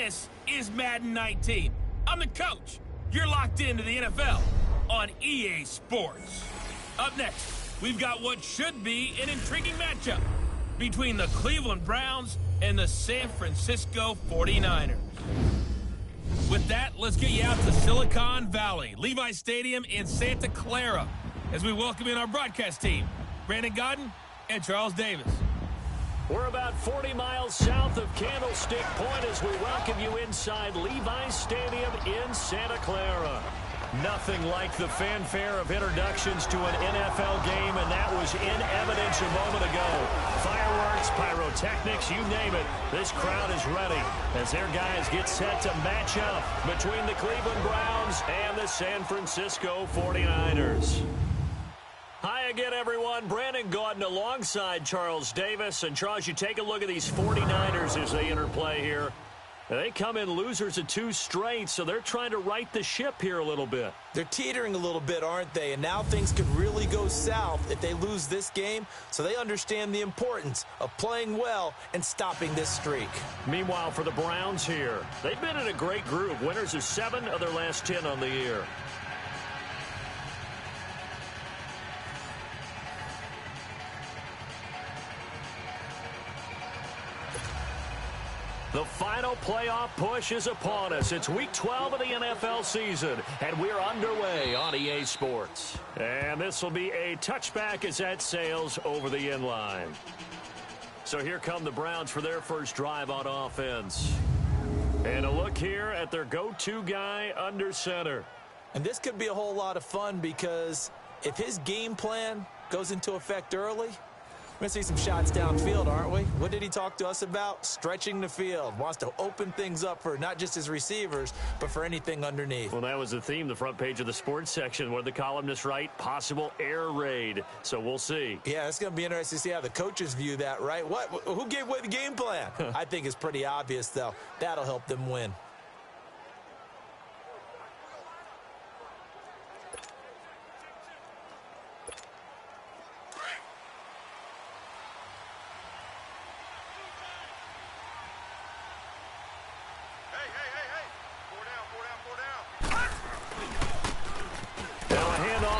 This is Madden 19. I'm the coach. You're locked into the NFL on EA Sports. Up next, we've got what should be an intriguing matchup between the Cleveland Browns and the San Francisco 49ers. With that, let's get you out to Silicon Valley, Levi Stadium in Santa Clara, as we welcome in our broadcast team, Brandon Godden and Charles Davis. We're about 40 miles south of Candlestick Point as we welcome you inside Levi Stadium in Santa Clara. Nothing like the fanfare of introductions to an NFL game, and that was in evidence a moment ago. Fireworks, pyrotechnics, you name it. This crowd is ready as their guys get set to match up between the Cleveland Browns and the San Francisco 49ers. Hi again, everyone. Brandon Gaudin alongside Charles Davis. And, Charles, you take a look at these 49ers as they interplay here. They come in losers of 2 straight, so they're trying to right the ship here a little bit. They're teetering a little bit, aren't they? And now things could really go south if they lose this game, so they understand the importance of playing well and stopping this streak. Meanwhile, for the Browns here, they've been in a great group. Winners of 7 of their last 10 on the year. The final playoff push is upon us. It's Week 12 of the NFL season, and we're underway on EA Sports. And this will be a touchback as that sails over the end line. So here come the Browns for their first drive on offense. And a look here at their go-to guy under center. And this could be a whole lot of fun because if his game plan goes into effect early, we're going to see some shots downfield, aren't we? What did he talk to us about? Stretching the field. Wants to open things up for not just his receivers, but for anything underneath. Well, that was the theme, the front page of the sports section. What did the columnists write? Possible air raid. So we'll see. Yeah, it's going to be interesting to see how the coaches view that, right? Who gave away the game plan? I think it's pretty obvious, though. That'll help them win.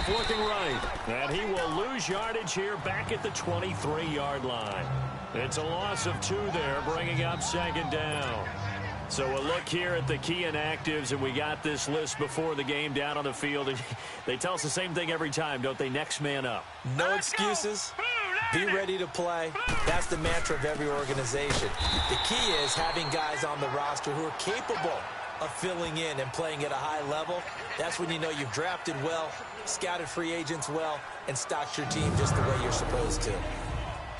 Looking right, and he will lose yardage here back at the 23-yard line. It's a loss of 2 there, bringing up 2nd down. So a look here at the key inactives, and we got this list before the game down on the field. And they tell us the same thing every time, don't they? Next man up. No excuses. Be ready to play. That's the mantra of every organization. The key is having guys on the roster who are capable of filling in and playing at a high level. That's when you know you've drafted well, scouted free agents well, and stocked your team just the way you're supposed to.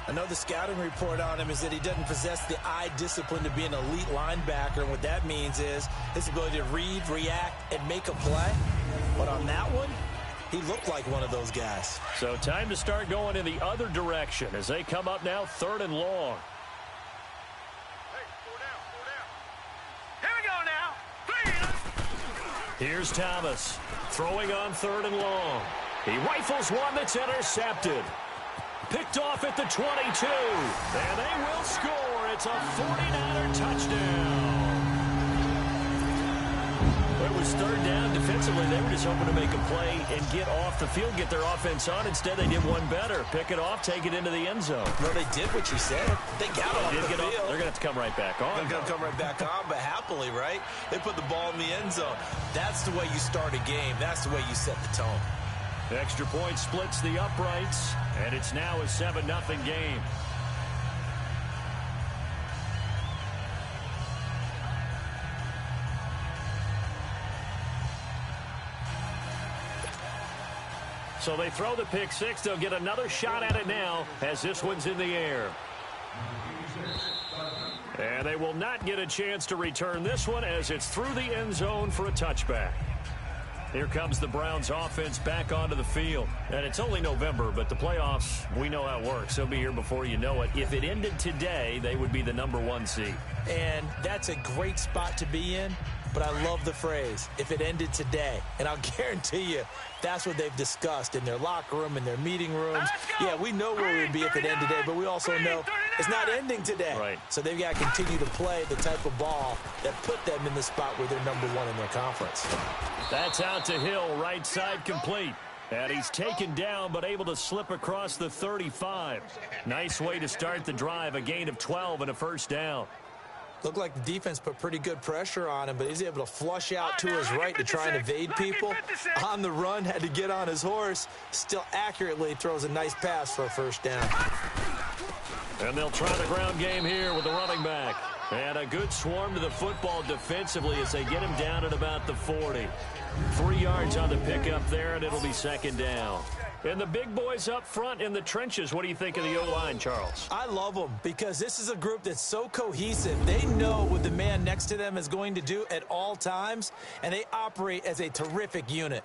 Another scouting report on him is that he doesn't possess the eye discipline to be an elite linebacker, and what that means is his ability to read, react, and make a play. But on that one, he looked like one of those guys. So time to start going in the other direction as they come up now 3rd and long. Here's Thomas, throwing on 3rd and long. He rifles one that's intercepted. Picked off at the 22. And they will score. It's a 49er touchdown. It was 3rd down. Defensively, they were just hoping to make a play and get off the field, get their offense on. Instead, they did one better. Pick it off, take it into the end zone. Well, they did what you said. They got off the field. They're going to have to come right back on. They're going to come right back on, but happily, right? They put the ball in the end zone. That's the way you start a game. That's the way you set the tone. Extra point splits the uprights, and it's now a 7-0 game. So they throw the pick 6. They'll get another shot at it now as this one's in the air. And they will not get a chance to return this one as it's through the end zone for a touchback. Here comes the Browns offense back onto the field. And it's only November, but the playoffs, we know how it works. They'll be here before you know it. If it ended today, they would be the #1 seed. And that's a great spot to be in. But I love the phrase, if it ended today. And I'll guarantee you, that's what they've discussed in their locker room, in their meeting rooms. Yeah, we know where we'd be if it ended today, but we also know It's not ending today. Right. So they've got to continue to play the type of ball that put them in the spot where they're #1 in their conference. That's out to Hill, right side complete. And he's taken down but able to slip across the 35. Nice way to start the drive, a gain of 12 and a first down. Looked like the defense put pretty good pressure on him, but he's able to flush out to his right to try and evade people. On the run, had to get on his horse. Still accurately throws a nice pass for a first down. And they'll try the ground game here with the running back. And a good swarm to the football defensively as they get him down at about the 40. 3 yards on the pickup there, and it'll be second down. And the big boys up front in the trenches, what do you think of the O-line, Charles? I love them because this is a group that's so cohesive. They know what the man next to them is going to do at all times, and they operate as a terrific unit.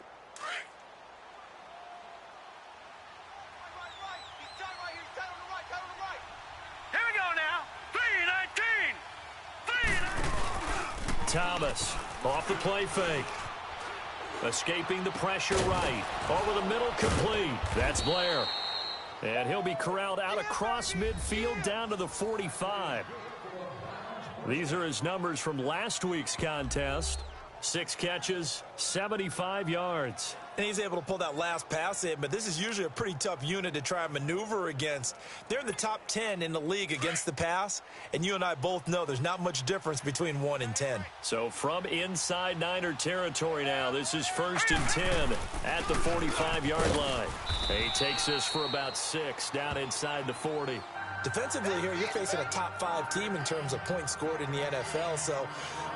Here we go now. 3-19. Thomas off the play fake. Escaping the pressure right. Over the middle, complete. That's Blair. And he'll be corralled out across midfield down to the 45. These are his numbers from last week's contest. 6 catches, 75 yards. And he's able to pull that last pass in, but this is usually a pretty tough unit to try and maneuver against. They're in the top 10 in the league against the pass, and you and I both know there's not much difference between 1 and 10. So from inside Niner territory now, this is 1st and 10 at the 45-yard line. He takes this for about 6 down inside the 40. Defensively here, you're facing a top 5 team in terms of points scored in the NFL, so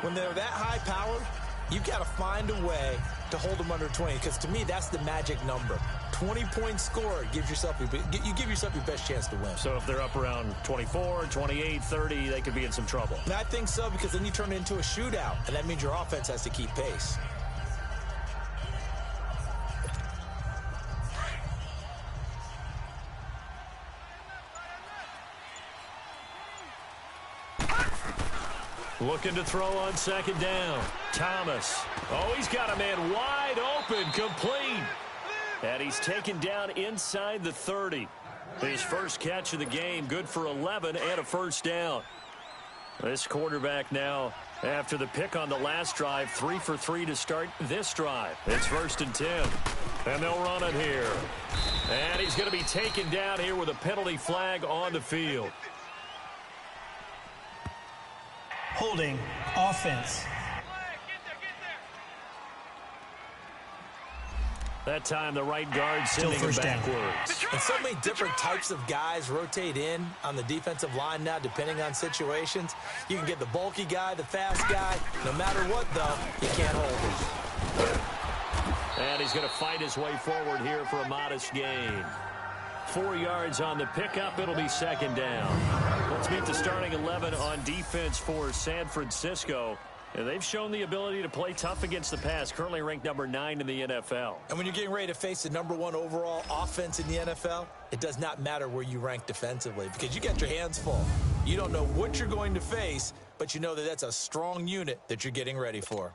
when they're that high powered, you've got to find a way to hold them under 20, because to me, that's the magic number. 20 points scored gives yourself you give yourself your best chance to win. So if they're up around 24, 28, 30, they could be in some trouble. And I think so, because then you turn it into a shootout, and that means your offense has to keep pace. Looking to throw on second down. Thomas. Oh, he's got a man wide open, complete. And he's taken down inside the 30. His first catch of the game, good for 11 and a first down. This quarterback now, after the pick on the last drive, 3 for 3 to start this drive. It's 1st and 10. And they'll run it here. And he's going to be taken down here with a penalty flag on the field. Holding offense. That time the right guard sending him backwards. And so many different types of guys rotate in on the defensive line now, depending on situations. You can get the bulky guy, the fast guy. No matter what, though, you can't hold him. And he's going to fight his way forward here for a modest gain. 4 yards on the pickup. It'll be second down. Let's meet the starting 11 on defense for San Francisco. And they've shown the ability to play tough against the pass, currently ranked number 9 in the NFL. And when you're getting ready to face the #1 overall offense in the NFL, it does not matter where you rank defensively, because you got your hands full. You don't know what you're going to face, but you know that that's a strong unit that you're getting ready for.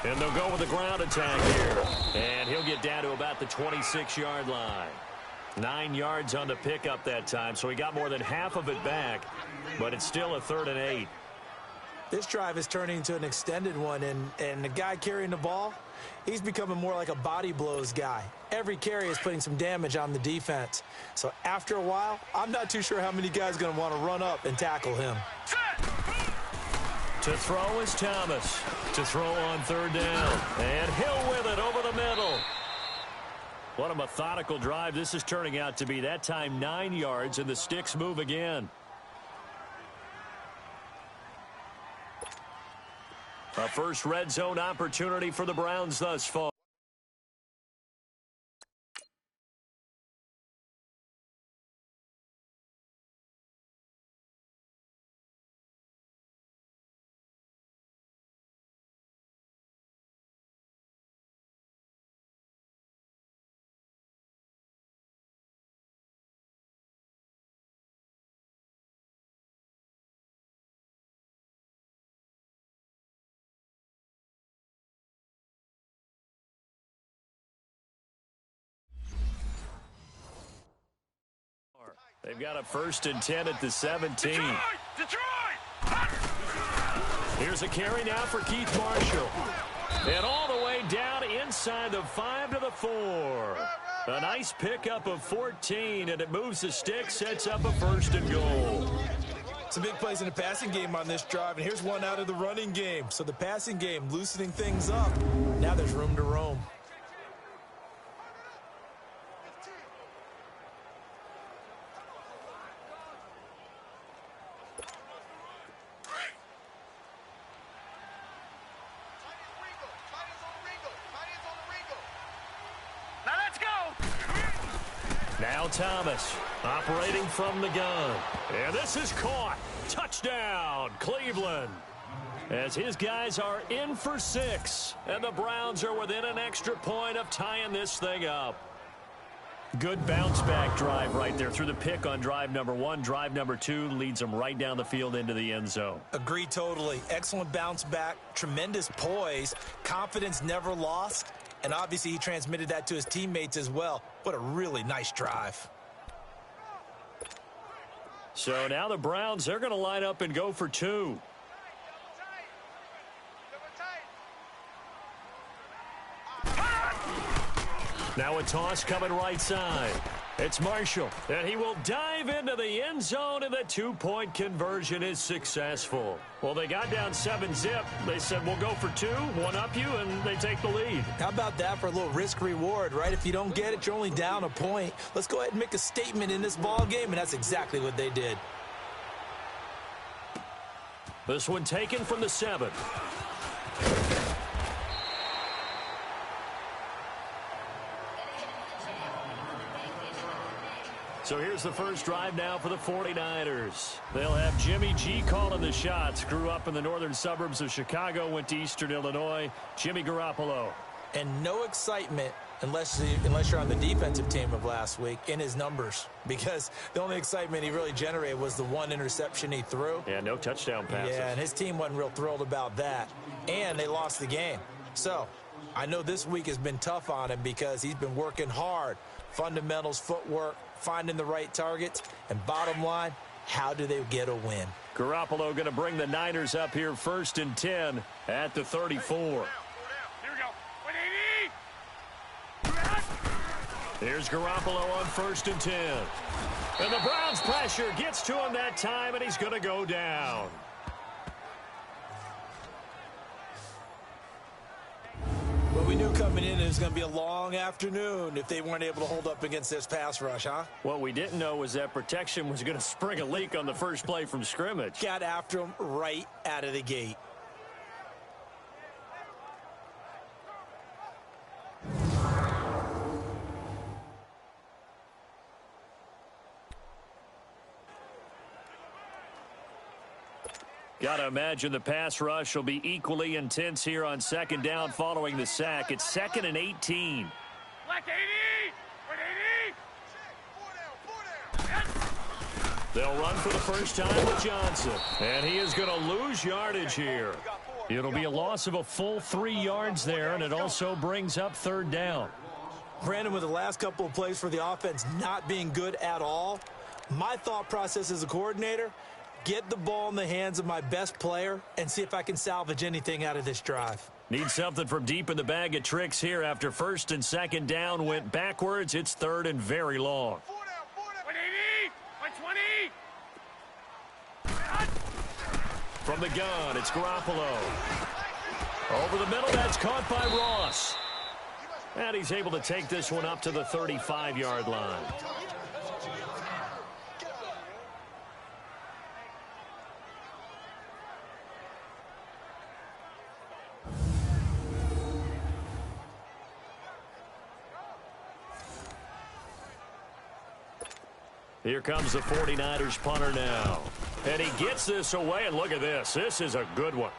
And they'll go with the ground attack here. And he'll get down to about the 26-yard line. 9 yards on the pickup that time, so he got more than half of it back. But it's still a 3rd and 8. This drive is turning into an extended one, and the guy carrying the ball, he's becoming more like a body blows guy. Every carry is putting some damage on the defense. So after a while, I'm not too sure how many guys are going to want to run up and tackle him. To throw is Thomas. To throw on 3rd down. And Hill with it over the middle. What a methodical drive this is turning out to be. That time 9 yards, and the sticks move again. A first red zone opportunity for the Browns thus far. They've got a 1st and 10 at the 17. Detroit! Here's a carry now for Keith Marshall. And all the way down inside the 5 to the 4. A nice pickup of 14, and it moves the stick, sets up a 1st and goal. Some big plays in the passing game on this drive, and here's one out of the running game. So the passing game loosening things up. Now there's room to roam. Now Thomas operating from the gun. And this is caught. Touchdown, Cleveland. As his guys are in for 6. And the Browns are within an extra point of tying this thing up. Good bounce-back drive right there through the pick on drive number 1. Drive number 2 leads them right down the field into the end zone. Agree totally. Excellent bounce back. Tremendous poise. Confidence never lost. And obviously he transmitted that to his teammates as well. What a really nice drive. So now the Browns, they're going to line up and go for 2. Now a toss coming right side. It's Marshall, and he will dive into the end zone, and the 2-point conversion is successful. Well, they got down 7-zip. They said, we'll go for 2, one-up you, and they take the lead. How about that for a little risk-reward, right? If you don't get it, you're only down a point. Let's go ahead and make a statement in this ball game, and that's exactly what they did. This one taken from the 7. So here's the first drive now for the 49ers. They'll have Jimmy G calling the shots. Grew up in the northern suburbs of Chicago, went to Eastern Illinois. Jimmy Garoppolo. And no excitement unless you're on the defensive team of last week in his numbers. Because the only excitement he really generated was the 1 interception he threw. Yeah, no touchdown passes. Yeah, and his team wasn't real thrilled about that. And they lost the game. So I know this week has been tough on him because he's been working hard. Fundamentals, footwork, finding the right targets, and bottom line, how do they get a win? Garoppolo going to bring the Niners up here 1st and 10 at the 34. Here we go. 180. Here's Garoppolo on 1st and 10. And the Browns pressure gets to him that time, and he's going to go down. Well, we knew coming in it was going to be a long afternoon if they weren't able to hold up against this pass rush, huh? What we didn't know was that protection was going to spring a leak on the first play from scrimmage. Got after him right out of the gate. Got to imagine the pass rush will be equally intense here on 2nd down following the sack. It's 2nd and 18. Black 80. 180. They'll run for the first time with Johnson. And he is going to lose yardage here. It'll be a loss of a full 3 yards there, and it also brings up 3rd down. Brandon, with the last couple of plays for the offense not being good at all, my thought process as a coordinator, get the ball in the hands of my best player and see if I can salvage anything out of this drive. Need something from deep in the bag of tricks here after 1st and 2nd down went backwards. It's 3rd and very long. 180. 120. From the gun, it's Garoppolo. Over the middle, that's caught by Ross. And he's able to take this one up to the 35-yard line. Here comes the 49ers punter now. And he gets this away, and look at this. This is a good one.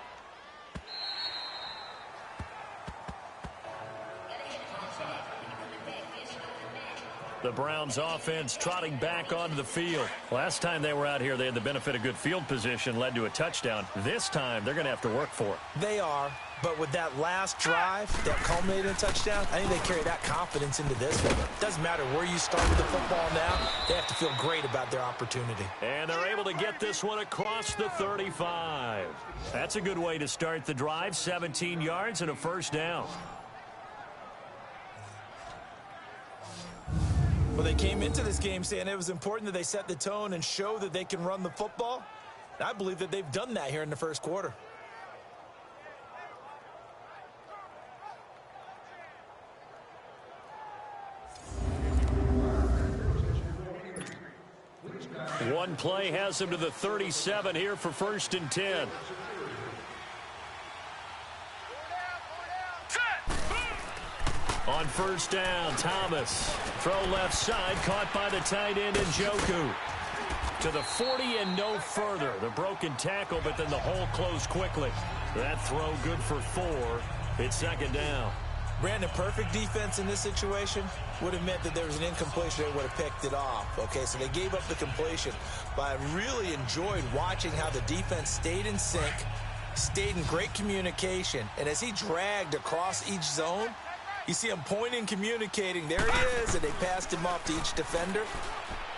The Browns offense trotting back onto the field. Last time they were out here, they had the benefit of good field position, led to a touchdown. This time, they're going to have to work for it. They are, But with that last drive, that culminated in a touchdown, I think they carry that confidence into this one. It doesn't matter where you start with the football now. They have to feel great about their opportunity. And they're able to get this one across the 35. That's a good way to start the drive. 17 yards and a first down. Well, they came into this game saying it was important that they set the tone and show that they can run the football. I believe that they've done that here in the first quarter. One play has him to the 37 here for 1st and 10. On 1st down, Thomas. Throw left side, caught by the tight end Njoku. To the 40 and no further. The broken tackle, but then the hole closed quickly. That throw good for 4. It's 2nd down. Brandon, perfect defense in this situation would have meant that there was an incompletion. They would have picked it off. Okay, so they gave up the completion. But I really enjoyed watching how the defense stayed in sync, stayed in great communication. And as he dragged across each zone, you see him pointing, communicating. There he is, and they passed him off to each defender.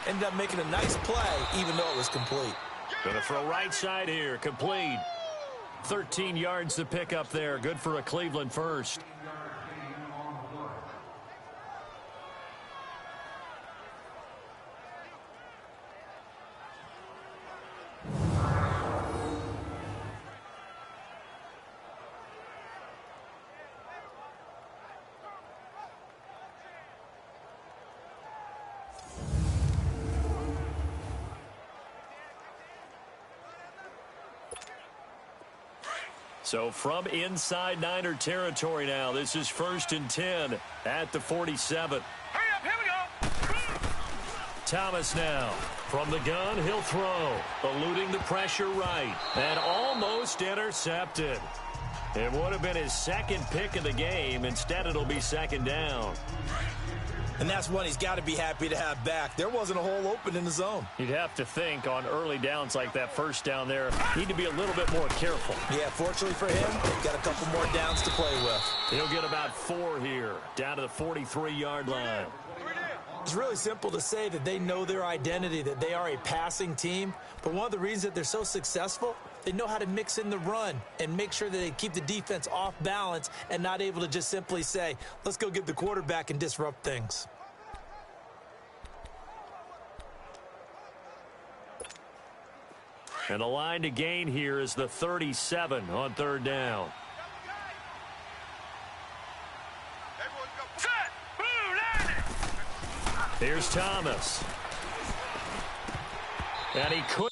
Ended up making a nice play, even though it was complete. Gonna throw right side here, complete. 13 yards to pick up there. Good for a Cleveland first. So from inside Niner territory now, this is 1st and 10 at the 47. Hurry up, here we go. Thomas now. From the gun, he'll throw. Eluding the pressure right. And almost intercepted. It would have been his 2nd pick of the game. Instead, it'll be 2nd down. And that's one he's got to be happy to have back. There wasn't a hole open in the zone. You'd have to think on early downs like that 1st down there, need to be a little bit more careful. Yeah, fortunately for him, they've got a couple more downs to play with. He'll get about 4 here, down to the 43-yard line. It's really simple to say that they know their identity, that they are a passing team. But one of the reasons that they're so successful, they know how to mix in the run and make sure that they keep the defense off balance and not able to just simply say, let's go get the quarterback and disrupt things. And the line to gain here is the 37 on 3rd down. Here's Thomas. And he could.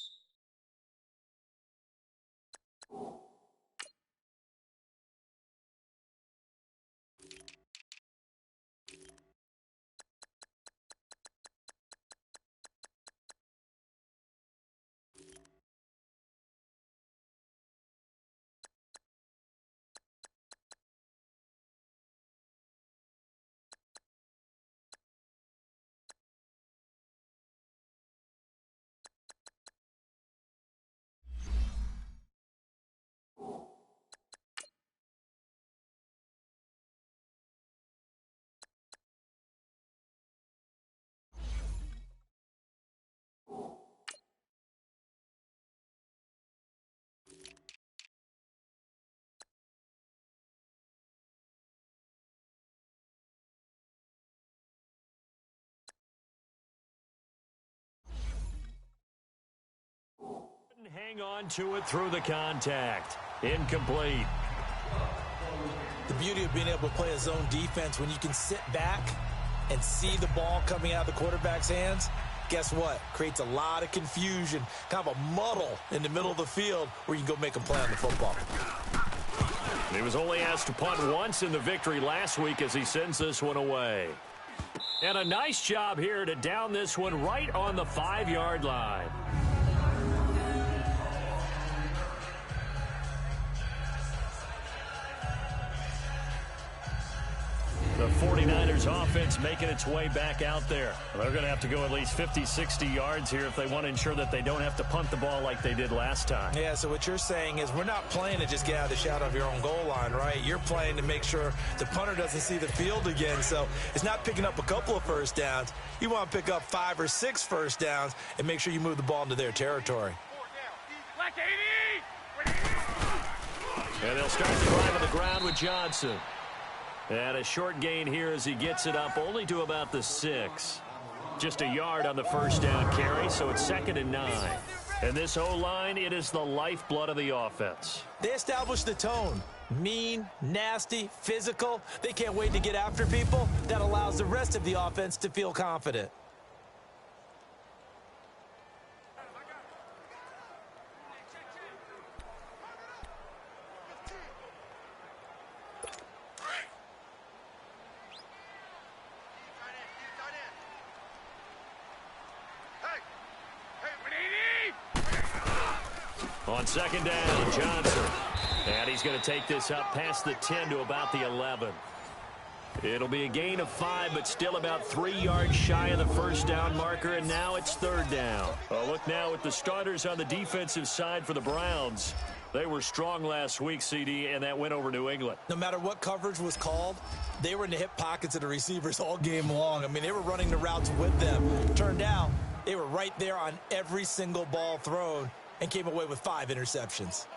Hang on to it through the contact. Incomplete. The beauty of being able to play a zone defense when you can sit back and see the ball coming out of the quarterback's hands, guess what? Creates a lot of confusion, kind of a muddle in the middle of the field where you can go make a play on the football. He was only asked to punt once in the victory last week as he sends this one away. And a nice job here to down this one right on the 5-yard line. The The 49ers offense making its way back out there. They're going to have to go at least 50, 60 yards here if they want to ensure that they don't have to punt the ball like they did last time. Yeah, so what you're saying is we're not playing to just get out of the shadow of your own goal line, right? You're playing to make sure the punter doesn't see the field again. So it's not picking up a couple of first downs. You want to pick up 5 or 6 first downs and make sure you move the ball into their territory. And they'll start the drive on the ground with Johnson. And a short gain here as he gets it up only to about the 6. Just a yard on the first down carry, so it's 2nd and 9. And this O-line, it is the lifeblood of the offense. They established the tone. Mean, nasty, physical. They can't wait to get after people. That allows the rest of the offense to feel confident. On 2nd down, Johnson. And he's going to take this up past the 10 to about the 11. It'll be a gain of 5, but still about 3 yards shy of the first down marker, and now it's 3rd down. A look now at the starters on the defensive side for the Browns. They were strong last week, CD, and that went over New England. No matter what coverage was called, they were in the hip pockets of the receivers all game long. I mean, they were running the routes with them. Turned out, they were right there on every single ball thrown and came away with 5 interceptions.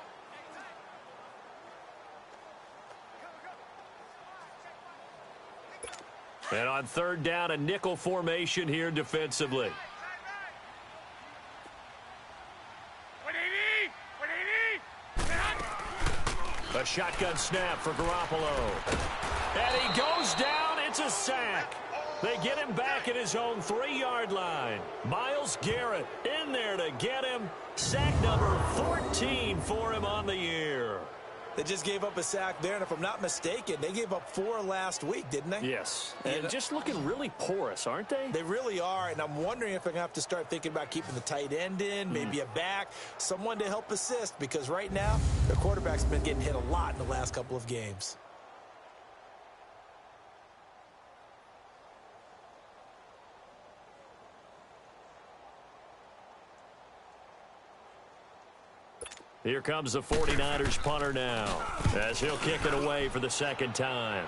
And on 3rd down, a nickel formation here defensively. A shotgun snap for Garoppolo. And he goes down. It's a sack. They get him back at his own 3-yard line. Myles Garrett in there to get him. Sack number 14 for him on the year. They just gave up a sack there, and if I'm not mistaken, they gave up 4 last week, didn't they? Yes. And just looking really porous, aren't they? They really are, and I'm wondering if they're going to have to start thinking about keeping the tight end in, maybe a back, someone to help assist, because right now, their quarterback's been getting hit a lot in the last couple of games. Here comes the 49ers punter now, as he'll kick it away for the 2nd time.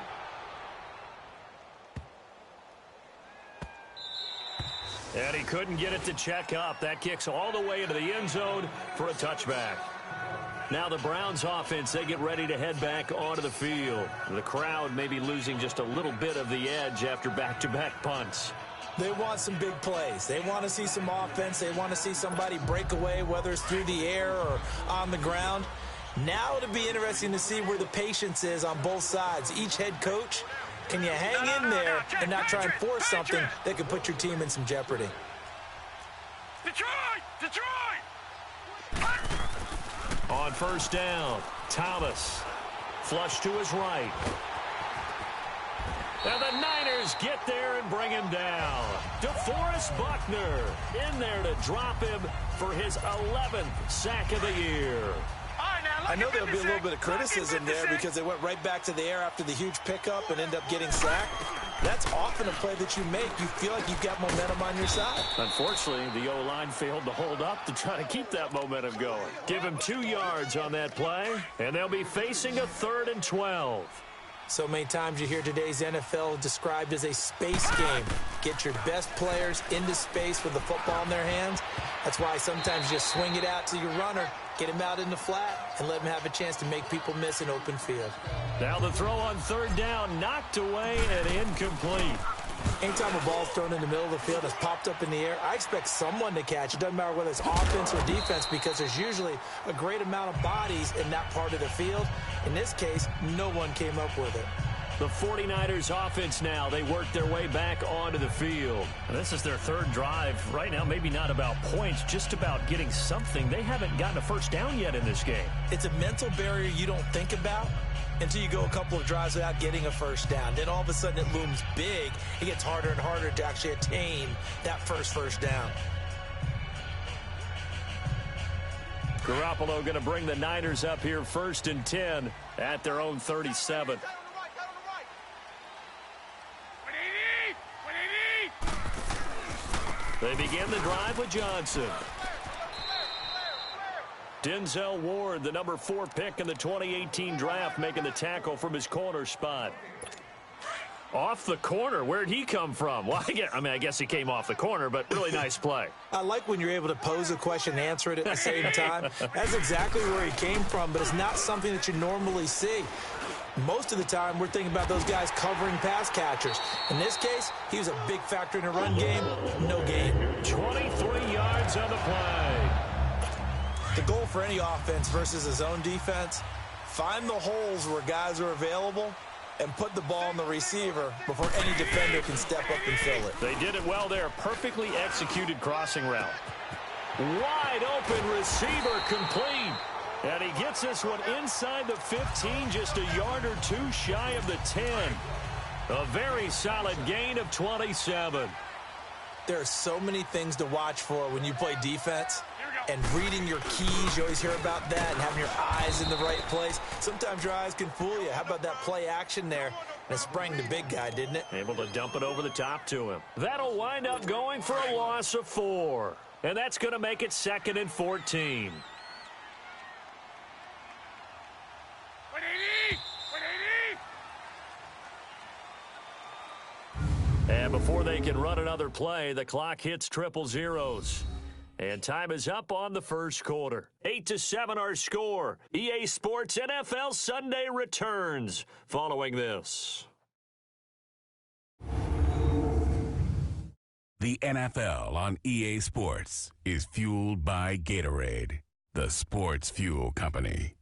And he couldn't get it to check up. That kicks all the way into the end zone for a touchback. Now the Browns offense, they get ready to head back onto the field. The crowd may be losing just a little bit of the edge after back-to-back punts. They want some big plays. They want to see some offense. They want to see somebody break away, whether it's through the air or on the ground. Now it'll be interesting to see where the patience is on both sides. Each head coach, can you hang in there and not try and force something that could put your team in some jeopardy? Detroit! On 1st down, Thomas. Flush to his right. And the Niners get there and bring him down. DeForest Buckner in there to drop him for his 11th sack of the year. I know there'll be a little bit of criticism there because they went right back to the air after the huge pickup and end up getting sacked. That's often a play that you make. You feel like you've got momentum on your side. Unfortunately, the O-line failed to hold up to try to keep that momentum going. Give him 2 yards on that play, and they'll be facing a 3rd and 12. So many times you hear today's NFL described as a space game. Get your best players into space with the football in their hands. That's why sometimes you just swing it out to your runner, get him out in the flat, and let him have a chance to make people miss an open field. Now the throw on 3rd down, knocked away and incomplete. Anytime a ball's thrown in the middle of the field, it's popped up in the air, I expect someone to catch. It doesn't matter whether it's offense or defense because there's usually a great amount of bodies in that part of the field. In this case, no one came up with it. The 49ers offense now, they work their way back onto the field. And this is their 3rd drive. Right now, maybe not about points, just about getting something. They haven't gotten a first down yet in this game. It's a mental barrier you don't think about until you go a couple of drives without getting a first down. Then all of a sudden it looms big. It gets harder and harder to actually attain that first down. Garoppolo going to bring the Niners up here 1st and 10 at their own 37. They begin the drive with Johnson. Denzel Ward, the number 4 pick in the 2018 draft, making the tackle from his corner spot. Off the corner? Where'd he come from? Well, I guess he came off the corner, but really nice play. I like when you're able to pose a question and answer it at the same time. That's exactly where he came from, but it's not something that you normally see. Most of the time, we're thinking about those guys covering pass catchers. In this case, he was a big factor in the run game. No gain. 23 yards on the play. The goal for any offense versus his own defense, find the holes where guys are available and put the ball on the receiver before any defender can step up and fill it. They did it well there. Perfectly executed crossing route. Wide open receiver complete. And he gets this one inside the 15, just a yard or two shy of the 10. A very solid gain of 27. There are so many things to watch for when you play defense. And reading your keys, you always hear about that, and having your eyes in the right place. Sometimes your eyes can fool you. How about that play action there? And it sprang the big guy, didn't it? Able to dump it over the top to him. That'll wind up going for a loss of 4. And that's going to make it 2nd and 14. And before they can run another play, the clock hits triple zeros. And time is up on the first quarter. 8-7 our score. EA Sports NFL Sunday returns following this. The NFL on EA Sports is fueled by Gatorade, the sports fuel company.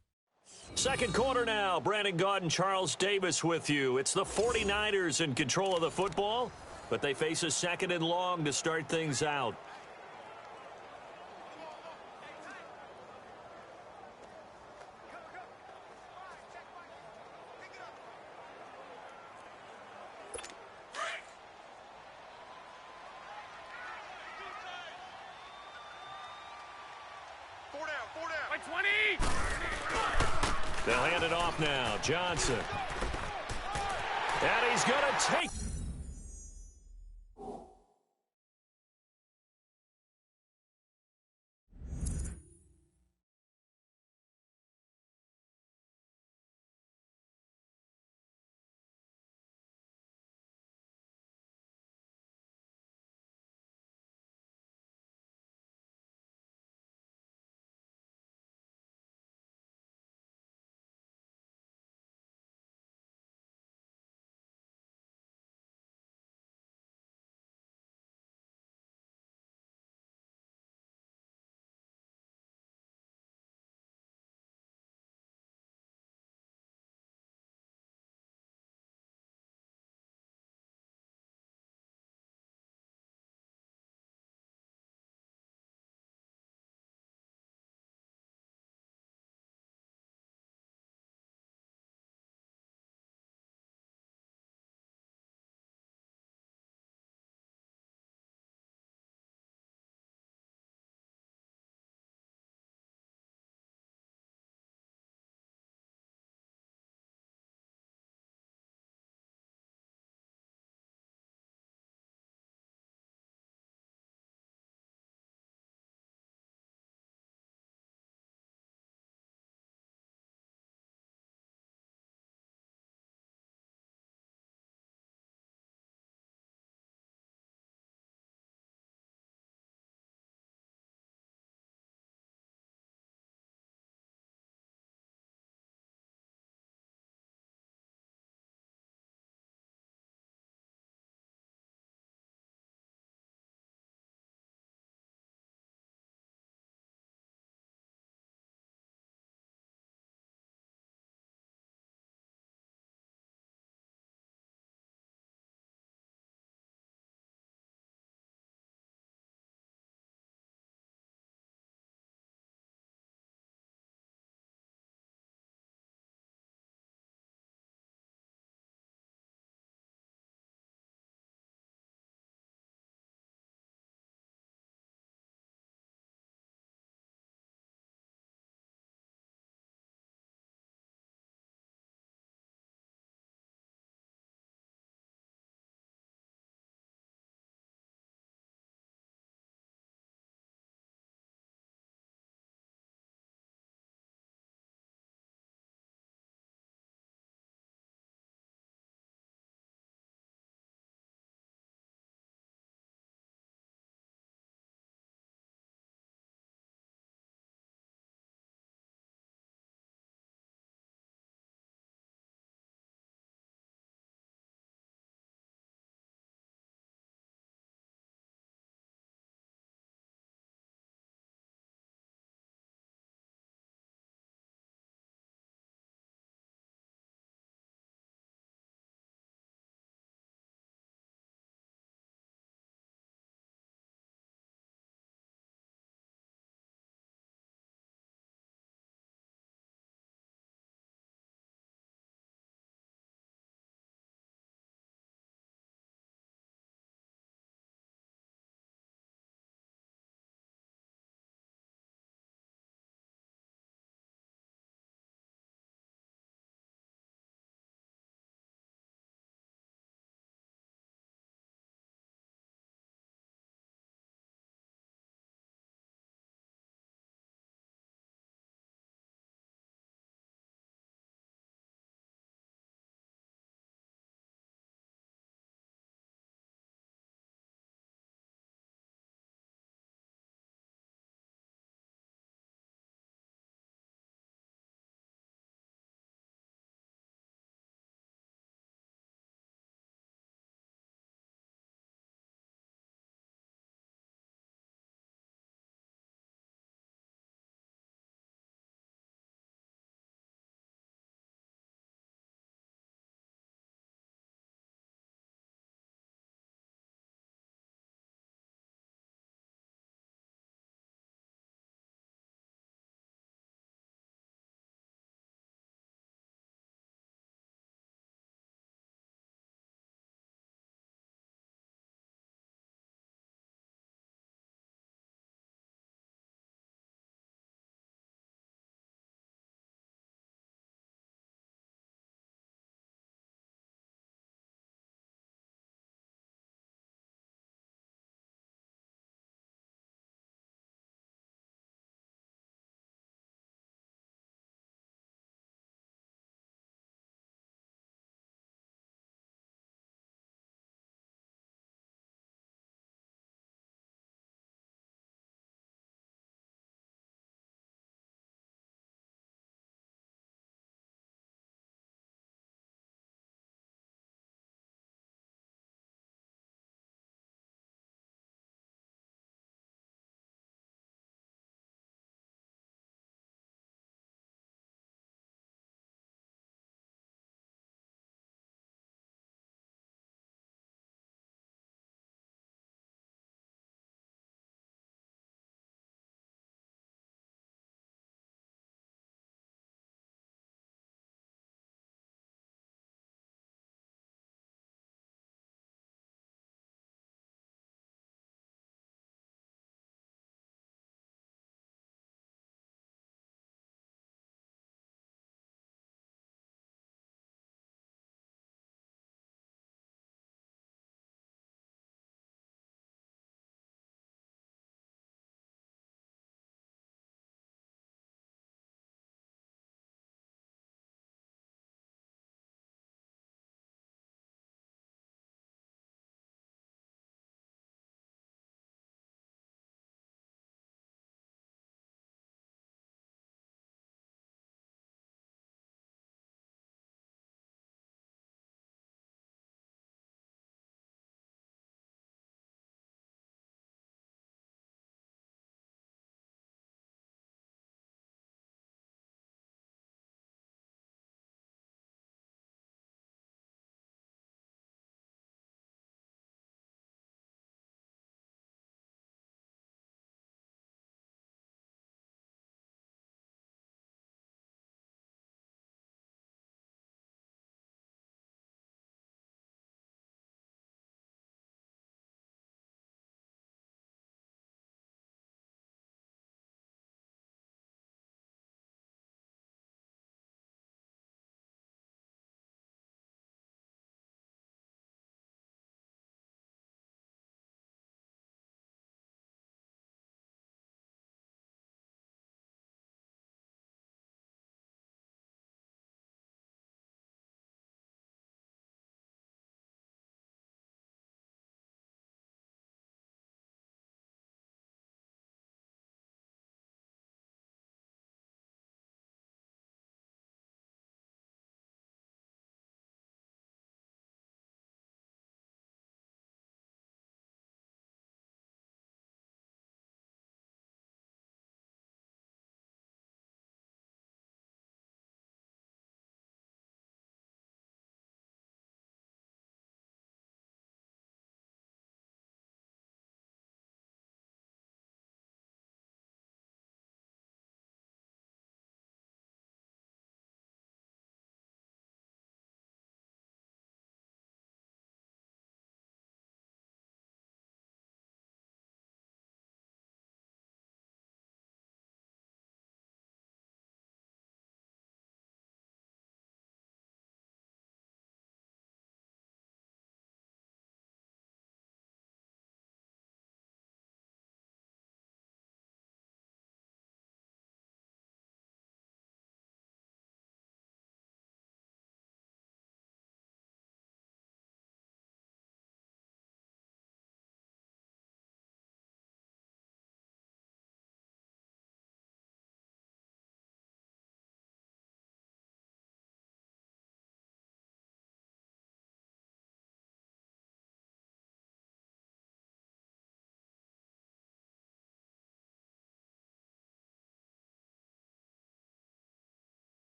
Second quarter now. Brandon Gaudin, Charles Davis with you. It's the 49ers in control of the football, but they face a 2nd and long to start things out. They'll hand it off now. Johnson. And he's going to take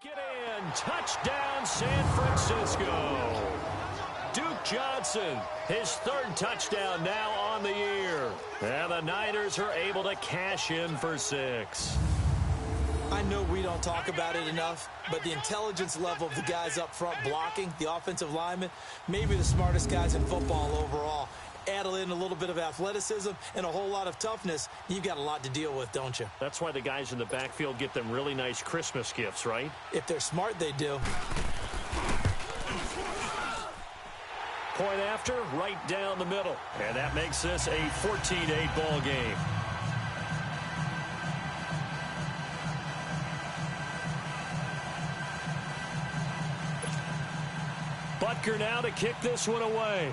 Get in. Touchdown, San Francisco. Duke Johnson, his third touchdown now on the year. And the Niners are able to cash in for 6. I know we don't talk about it enough, but the intelligence level of the guys up front blocking, the offensive linemen, maybe the smartest guys in football overall. Add in a little bit of athleticism and a whole lot of toughness, you've got a lot to deal with, don't you? That's why the guys in the backfield get them really nice Christmas gifts, right? If they're smart, they do. Point after, right down the middle. And that makes this a 14-8 ball game. Butker now to kick this one away.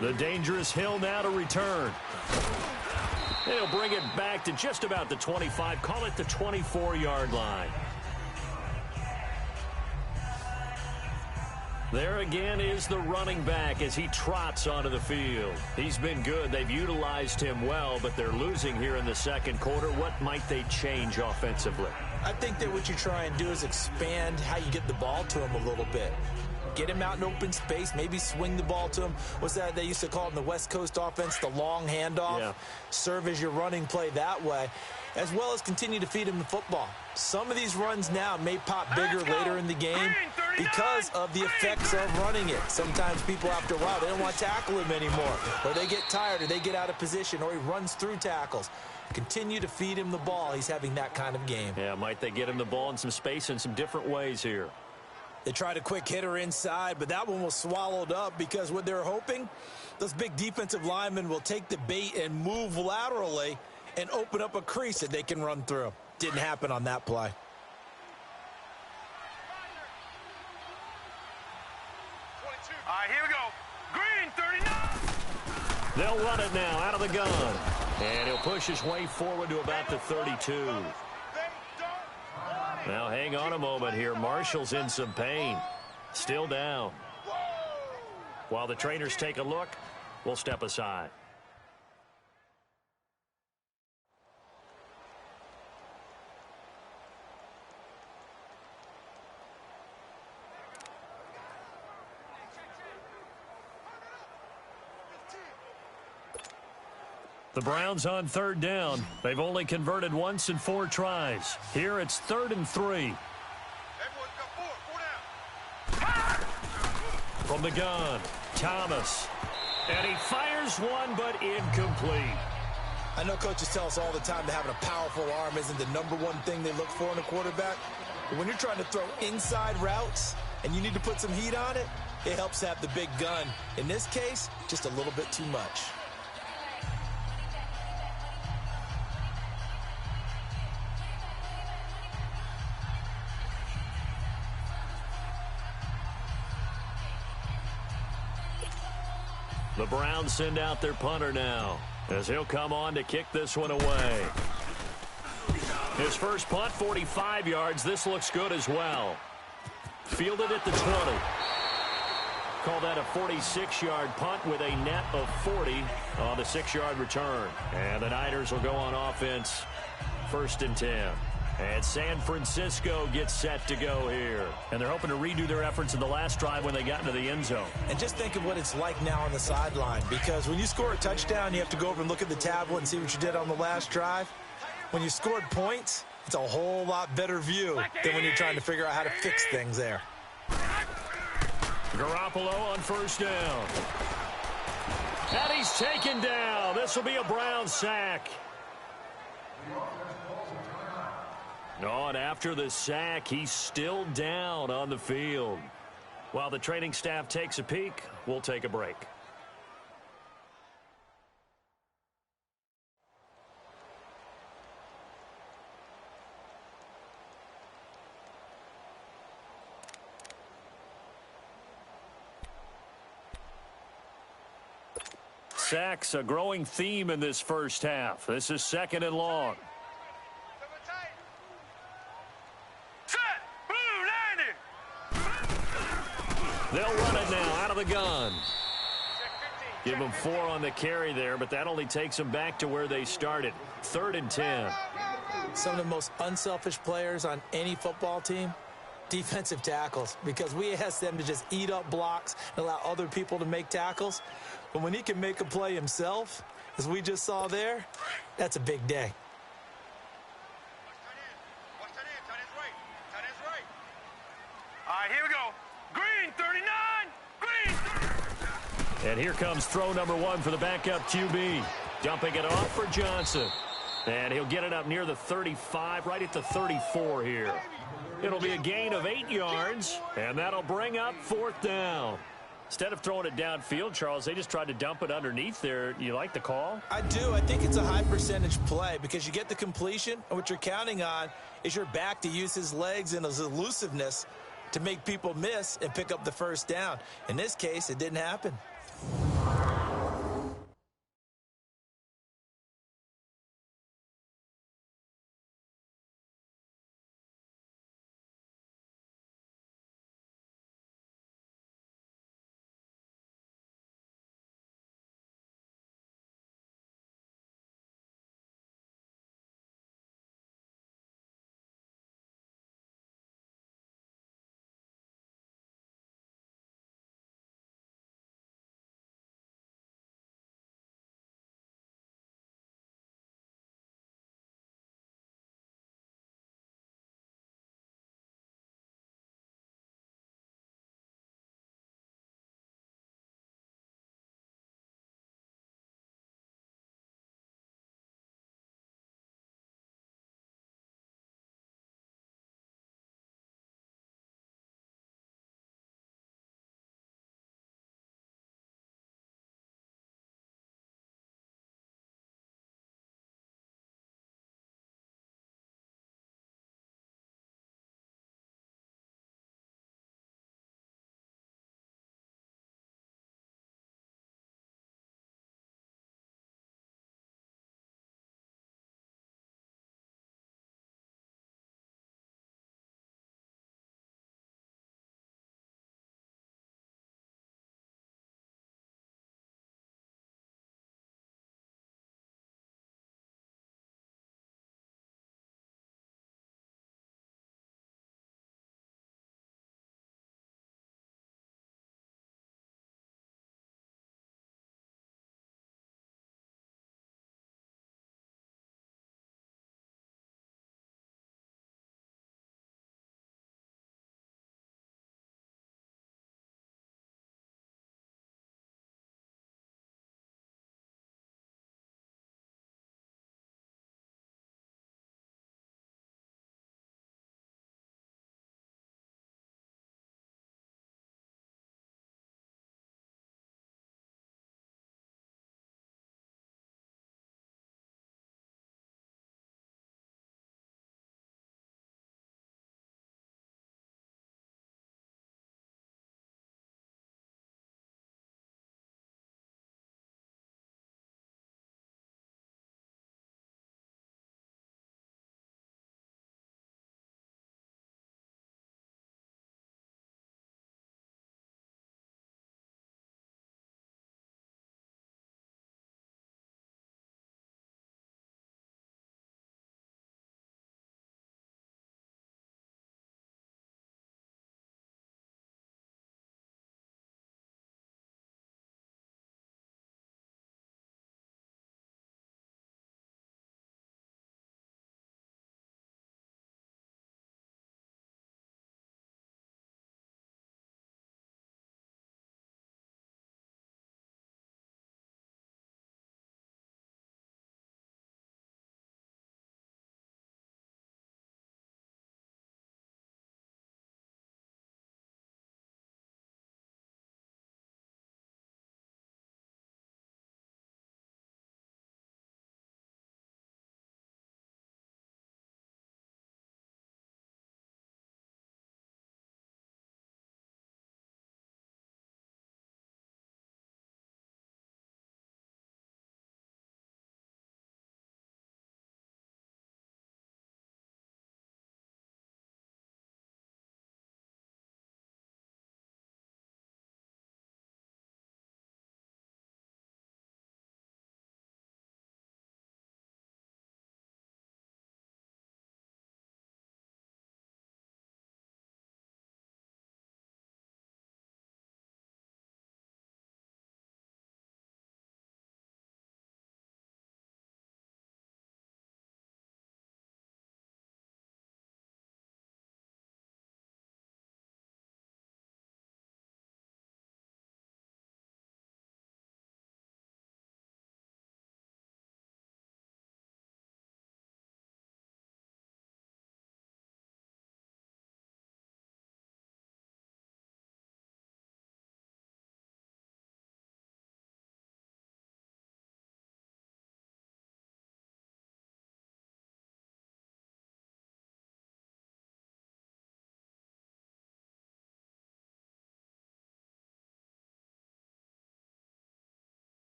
The dangerous Hill now to return. He'll bring it back to just about the 25, call it the 24-yard line. There again is the running back as he trots onto the field. He's been good. They've utilized him well, but they're losing here in the second quarter. What might they change offensively? I think that what you try and do is expand how you get the ball to him a little bit. Get him out in open space, maybe swing the ball to him. What's that they used to call in the West Coast offense, the long handoff? Yeah. Serve as your running play that way, as well as continue to feed him the football. Some of these runs now may pop bigger later in the game because of the effects of running it. Sometimes people, after a while, they don't want to tackle him anymore, or they get tired, or they get out of position, or he runs through tackles. Continue to feed him the ball. He's having that kind of game. Yeah, might they get him the ball in some space in some different ways here? They tried a quick hitter inside, but that one was swallowed up because what they're hoping, those big defensive linemen will take the bait and move laterally and open up a crease that they can run through. Didn't happen on that play. All right, here we go. Green, 39. They'll run it now out of the gun. And he'll push his way forward to about the 32. Now, hang on a moment here. Marshall's in some pain. Still down. While the trainers take a look, we'll step aside. The Browns on third down. They've only converted once in 4 tries. Here it's 3rd and 3. From the gun, Thomas. And he fires one, but incomplete. I know coaches tell us all the time that having a powerful arm isn't the #1 thing they look for in a quarterback. But when you're trying to throw inside routes and you need to put some heat on it, it helps to have the big gun. In this case, just a little bit too much. The Browns send out their punter now as he'll come on to kick this one away. His first punt, 45 yards. This looks good as well. Fielded at the 20. Call that a 46-yard punt with a net of 40 on the 6-yard return. And the Niners will go on offense, 1st and 10. And San Francisco gets set to go here. And they're hoping to redo their efforts in the last drive when they got into the end zone. And just think of what it's like now on the sideline, because when you score a touchdown, you have to go over and look at the tablet and see what you did on the last drive. When you scored points, it's a whole lot better view than when you're trying to figure out how to fix things there. Garoppolo on 1st down. And he's taken down. This will be a Brown sack. Oh, and after the sack, he's still down on the field. While the training staff takes a peek, we'll take a break. Sacks, a growing theme in this first half. This is 2nd and long. They'll run it now out of the gun. Give them 4 on the carry there, but that only takes them back to where they started. 3rd and 10. Some of the most unselfish players on any football team, defensive tackles, because we ask them to just eat up blocks and allow other people to make tackles. But when he can make a play himself, as we just saw there, that's a big day. All right, here we go. Green 39. Green. And here comes throw number 1 for the backup QB. Dumping it off for Johnson. And he'll get it up near the 35, right at the 34 here. It'll be a gain of 8 yards, and that'll bring up 4th down. Instead of throwing it downfield, Charles, they just tried to dump it underneath there. You like the call? I do. I think it's a high-percentage play because you get the completion, and what you're counting on is your back to use his legs and his elusiveness to make people miss and pick up the first down. In this case, it didn't happen.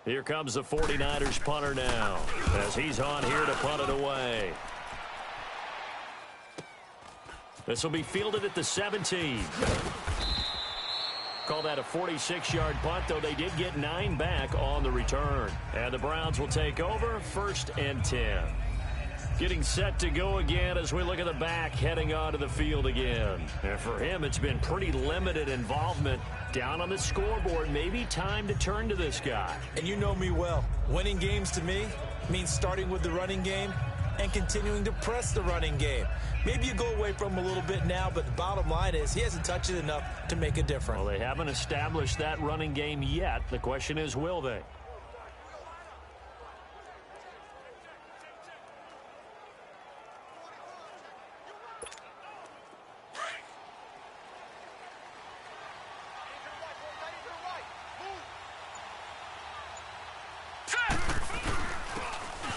Here comes the 49ers punter now, as he's on here to punt it away. This will be fielded at the 17. Call that a 46-yard punt, though they did get 9 back on the return. And the Browns will take over, 1st and 10. Getting set to go again as we look at the back heading onto the field again. And for him, it's been pretty limited involvement down on the scoreboard. Maybe time to turn to this guy. And you know me well. Winning games to me means starting with the running game and continuing to press the running game. Maybe you go away from him a little bit now, but the bottom line is he hasn't touched it enough to make a difference. Well, they haven't established that running game yet. The question is, will they?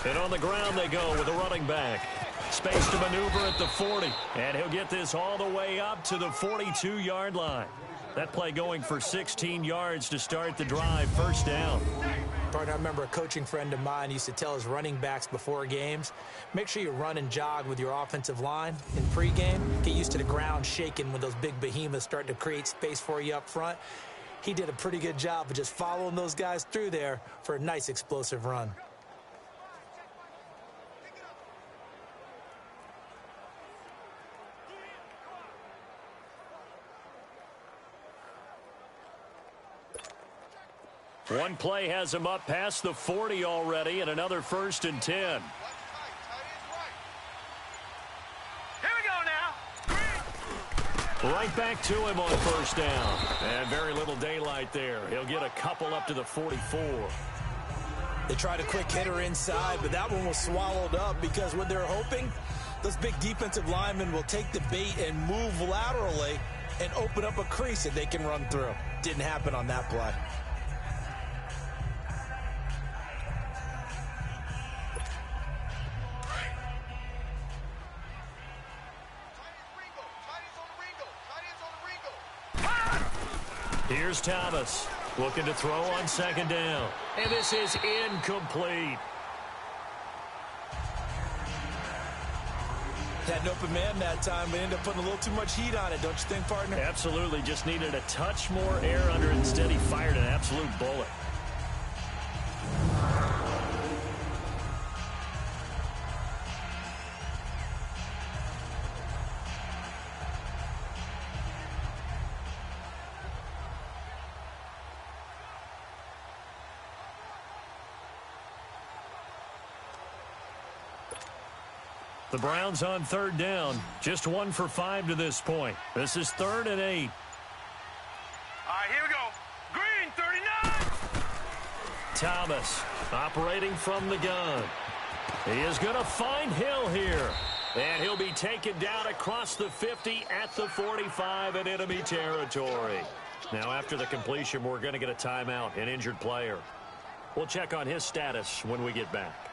And on the ground they go with a running back. Space to maneuver at the 40. And he'll get this all the way up to the 42-yard line. That play going for 16 yards to start the drive. 1st down. Partner, I remember a coaching friend of mine used to tell his running backs before games, make sure you run and jog with your offensive line in pregame. Get used to the ground shaking when those big behemoths start to create space for you up front. He did a pretty good job of just following those guys through there for a nice explosive run. One play has him up past the 40 already, and another 1st and 10. Here we go now. Right back to him on 1st down. And very little daylight there. He'll get a couple up to the 44. They tried a quick hitter inside, but that one was swallowed up because what they're hoping, those big defensive linemen will take the bait and move laterally and open up a crease that they can run through. Didn't happen on that play. Here's Thomas, looking to throw on 2nd down. And this is incomplete. Had an open man that time, but ended up putting a little too much heat on it, don't you think, partner? Absolutely, just needed a touch more air under it. Instead, he fired an absolute bullet. The Browns on 3rd down. Just 1 for 5 to this point. This is 3rd and 8. All right, here we go. Green, 39. Thomas operating from the gun. He is going to find Hill here. And he'll be taken down across the 50 at the 45 in enemy territory. Now, after the completion, we're going to get a timeout, an injured player. We'll check on his status when we get back.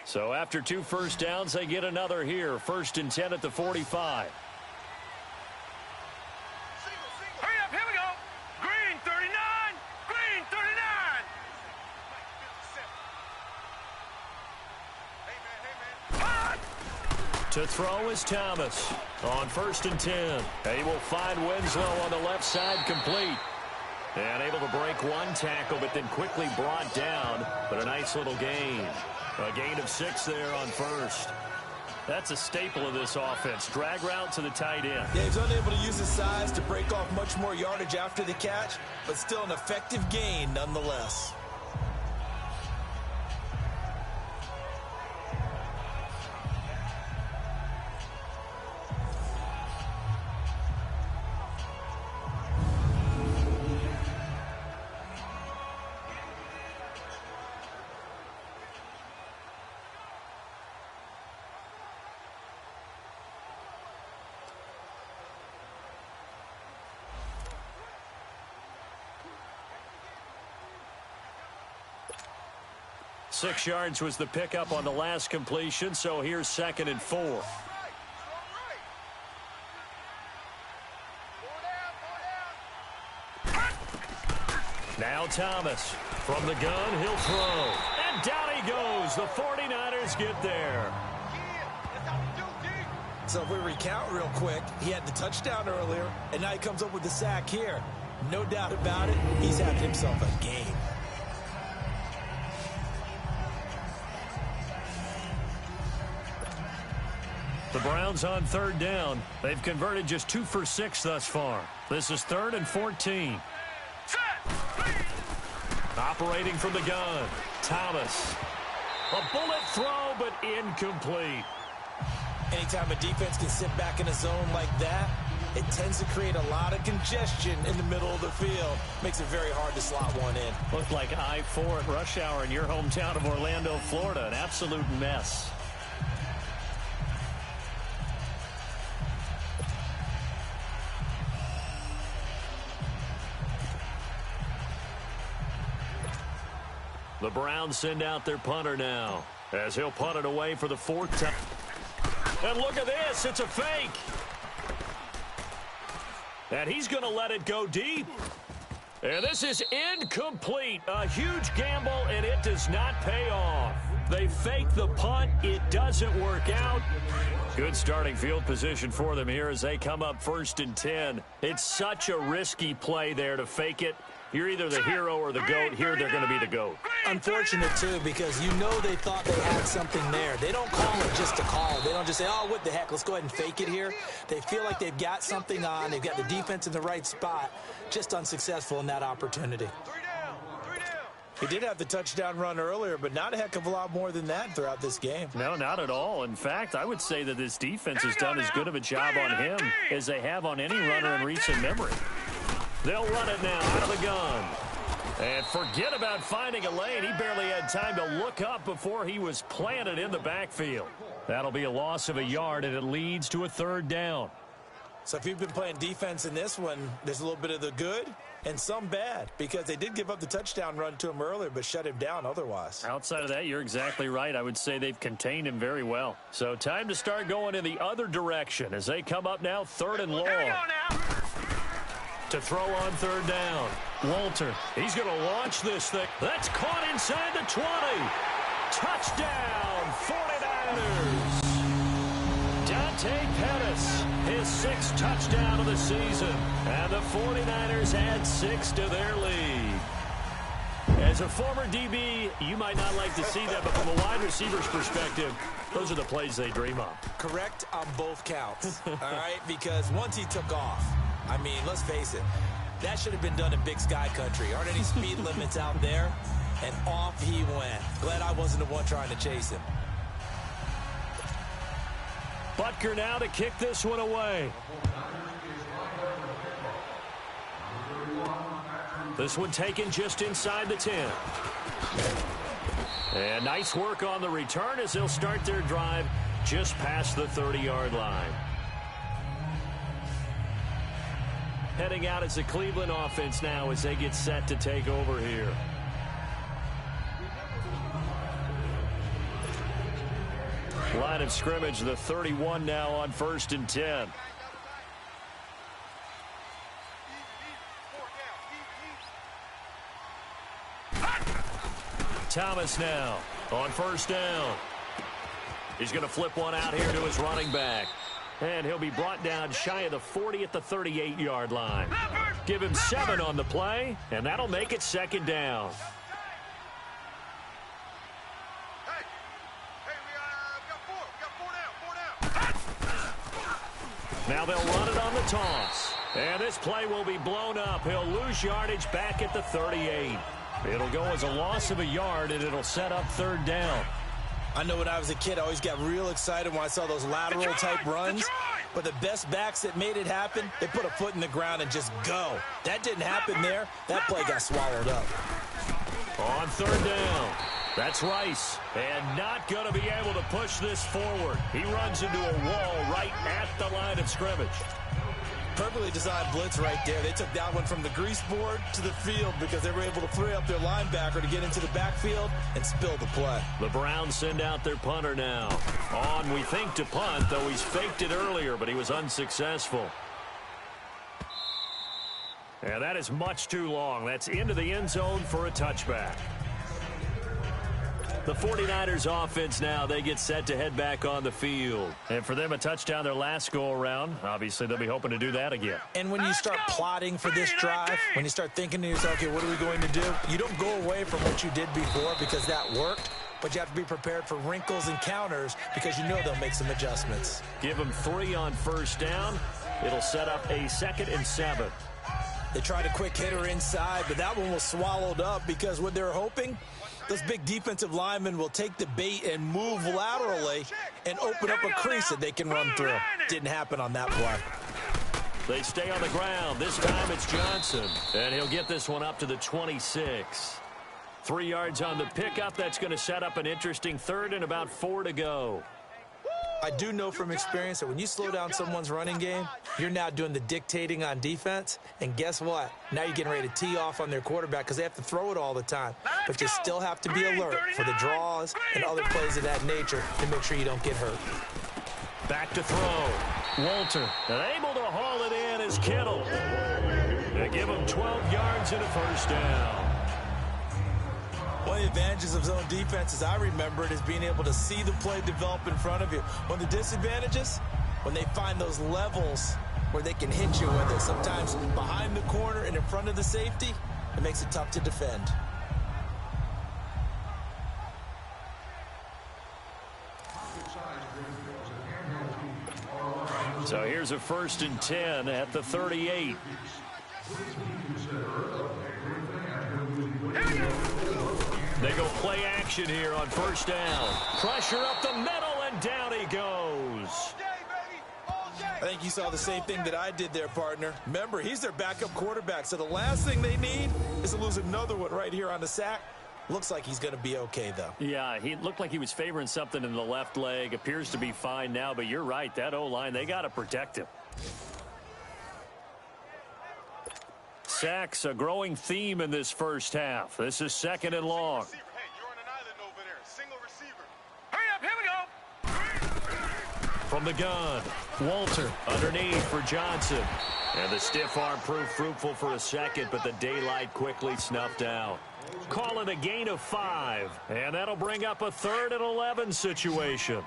So after 2 first downs, they get another here. 1st and 10 at the 45. Hurry up, here we go. Green, 39. Green, 39. To throw is Thomas on 1st and 10. He will find Winslow on the left side, complete. And able to break one tackle, but then quickly brought down. But a nice little gain. A gain of 6 there on 1st. That's a staple of this offense. Drag route to the tight end. Yeah, he's unable to use his size to break off much more yardage after the catch, but still an effective gain nonetheless. 6 yards was the pickup on the last completion, so here's 2nd and 4. Now Thomas from the gun, he'll throw. And down he goes. The 49ers get there. So if we recount real quick, he had the touchdown earlier, and now he comes up with the sack here. No doubt about it, he's having himself a game. The Browns on 3rd down. They've converted just 2 for 6 thus far. This is 3rd and 14. Operating from the gun, Thomas. A bullet throw, but incomplete. Anytime a defense can sit back in a zone like that, it tends to create a lot of congestion in the middle of the field. Makes it very hard to slot one in. Looked like I-4 at rush hour in your hometown of Orlando, Florida. An absolute mess. The Browns send out their punter now, as he'll punt it away for the 4th time. And look at this, it's a fake. And he's going to let it go deep. And this is incomplete. A huge gamble, and it does not pay off. They fake the punt. It doesn't work out. Good starting field position for them here as they come up 1st and 10. It's such a risky play there to fake it. You're either the hero or the GOAT. Here they're going to be the GOAT. Unfortunate, too, because you know they thought they had something there. They don't call it just to call. They don't just say, oh, what the heck, let's go ahead and fake it here. They feel like they've got something on. They've got the defense in the right spot. Just unsuccessful in that opportunity. 3 down. 3 down. He did have the touchdown run earlier, but not a heck of a lot more than that throughout this game. No, not at all. In fact, I would say that this defense has done as good of a job on him as they have on any runner in recent memory. They'll run it now out of the gun. And forget about finding a lane. He barely had time to look up before he was planted in the backfield. That'll be a loss of a yard, and it leads to a 3rd down. So if you've been playing defense in this one, there's a little bit of the good and some bad, because they did give up the touchdown run to him earlier but shut him down otherwise. Outside of that, you're exactly right. I would say they've contained him very well. So time to start going in the other direction as they come up now 3rd and long. To throw on 3rd down. Walter, he's going to launch this thing. That's caught inside the 20. Touchdown, 49ers. Dante Pettis, his 6th touchdown of the season. And the 49ers add 6 to their lead. As a former DB, you might not like to see that, but from a wide receiver's perspective, those are the plays they dream of. Correct on both counts, all right? Because once he took off, I mean, let's face it, that should have been done in Big Sky Country. Aren't any speed limits out there? And off he went. Glad I wasn't the one trying to chase him. Butker now to kick this one away. This one taken just inside the 10. And nice work on the return as they'll start their drive just past the 30-yard line. Heading out as the Cleveland offense now as they get set to take over here. Line of scrimmage, the 31 now on 1st and 10. Thomas now on 1st down. He's going to flip one out here to his running back. And he'll be brought down shy of the 40 at the 38-yard line. Give him 7 on the play, and that'll make it 2nd down. Now they'll run it on the toss. And this play will be blown up. He'll lose yardage back at the 38. It'll go as a loss of a yard, and it'll set up 3rd down. I know when I was a kid, I always got real excited when I saw those lateral-type runs. But the best backs that made it happen, they put a foot in the ground and just go. That didn't happen there. That play got swallowed up. On 3rd down. That's Rice. And not going to be able to push this forward. He runs into a wall right at the line of scrimmage. Perfectly designed blitz right there. They took that one from the grease board to the field because they were able to free up their linebacker to get into the backfield and spill the play. The Browns send out their punter now. On, we think, to punt, though he's faked it earlier, but he was unsuccessful. And that is much too long. That's into the end zone for a touchback. The 49ers offense now, they get set to head back on the field. And for them, a touchdown their last go-around. Obviously, they'll be hoping to do that again. And when you start plotting for this drive, when you start thinking to yourself, okay, what are we going to do? You don't go away from what you did before because that worked, but you have to be prepared for wrinkles and counters because you know they'll make some adjustments. Give them 3 on first down. It'll set up a 2nd and 7. They tried a quick hitter inside, but that one was swallowed up because what they're hoping, those big defensive linemen will take the bait and move laterally and open up a crease that they can run through. Didn't happen on that play. They stay on the ground. This time it's Johnson, and he'll get this one up to the 26. 3 yards on the pickup. That's going to set up an interesting 3rd and about 4 to go. I do know from experience that when you slow down someone's running game, you're now doing the dictating on defense. And guess what? Now you're getting ready to tee off on their quarterback because they have to throw it all the time. But you still have to be alert for the draws and other plays of that nature to make sure you don't get hurt. Back to throw. Walter, and able to haul it in is Kittle. They give him 12 yards and a first down. One of the advantages of zone defense, as I remember it, is being able to see the play develop in front of you. One of the disadvantages, when they find those levels where they can hit you with it, sometimes behind the corner and in front of the safety, it makes it tough to defend. So here's a 1st and 10 at the 38. They go play action here on first down. Pressure up the middle, and down he goes. I think you saw the same thing that I did there, partner. Remember, he's their backup quarterback, so the last thing they need is to lose another one right here on the sack. Looks like he's going to be okay, though. Yeah, he looked like he was favoring something in the left leg. Appears to be fine now, but you're right. That O-line, they got to protect him. Sacks, a growing theme in this first half. This is 2nd and long. Hey, you're on an island over there. Single receiver. Hurry up, here we go. From the gun, Walter underneath for Johnson. And the stiff arm proved fruitful for a second, but the daylight quickly snuffed out. Call it a gain of 5, and that'll bring up a 3rd and 11 situation.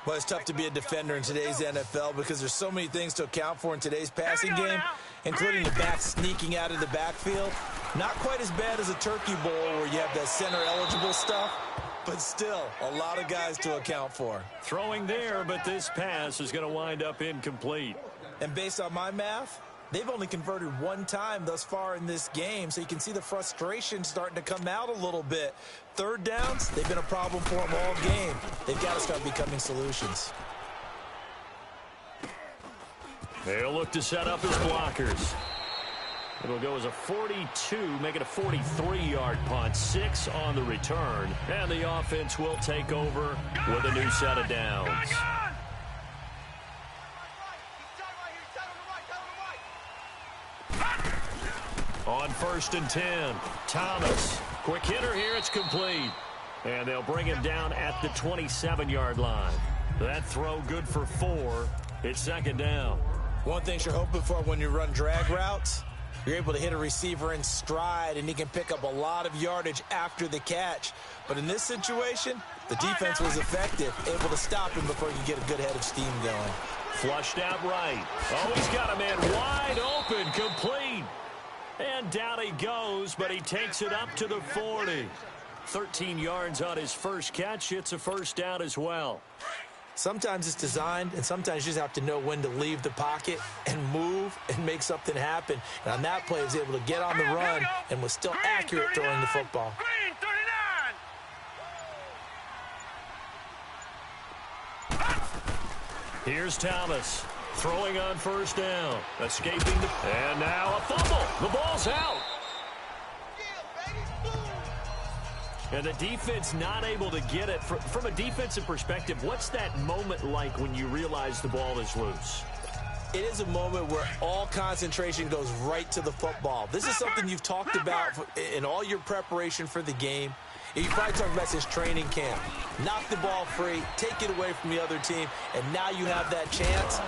Well, it's tough to be a defender in today's NFL because there's so many things to account for in today's passing game, including the back sneaking out of the backfield. Not quite as bad as a turkey bowl where you have that center-eligible stuff, but still a lot of guys to account for. Throwing there, but this pass is going to wind up incomplete. And based on my math, they've only converted 1 time thus far in this game, so you can see the frustration starting to come out a little bit. 3rd downs, they've been a problem for them all game. They've got to start becoming solutions. They'll look to set up his blockers. It'll go as a 42, make it a 43-yard punt, 6 on the return. And the offense will take over with a new set of downs. On 1st and 10, Thomas. Quick hitter here, it's complete. And they'll bring him down at the 27-yard line. That throw good for 4. It's 2nd down. One thing you're hoping for when you run drag routes, you're able to hit a receiver in stride, and he can pick up a lot of yardage after the catch. But in this situation, the defense was effective, able to stop him before you get a good head of steam going. Flushed out right. Oh, he's got a man wide open, complete. And down he goes, but he takes it up to the 40. 13 yards on his first catch. It's a first down as well. Sometimes it's designed, and sometimes you just have to know when to leave the pocket and move and make something happen. And on that play, he was able to get on the run and was still accurate throwing the football. Green 39. Here's Thomas. Throwing on first down. Escaping the... And now a fumble. The ball's out. And the defense not able to get it. From a defensive perspective, what's that moment like when you realize the ball is loose? It is a moment where all concentration goes right to the football. This is something you've talked about in all your preparation for the game. You've probably talked about since training camp. Knock the ball free, take it away from the other team, and now you have that chance.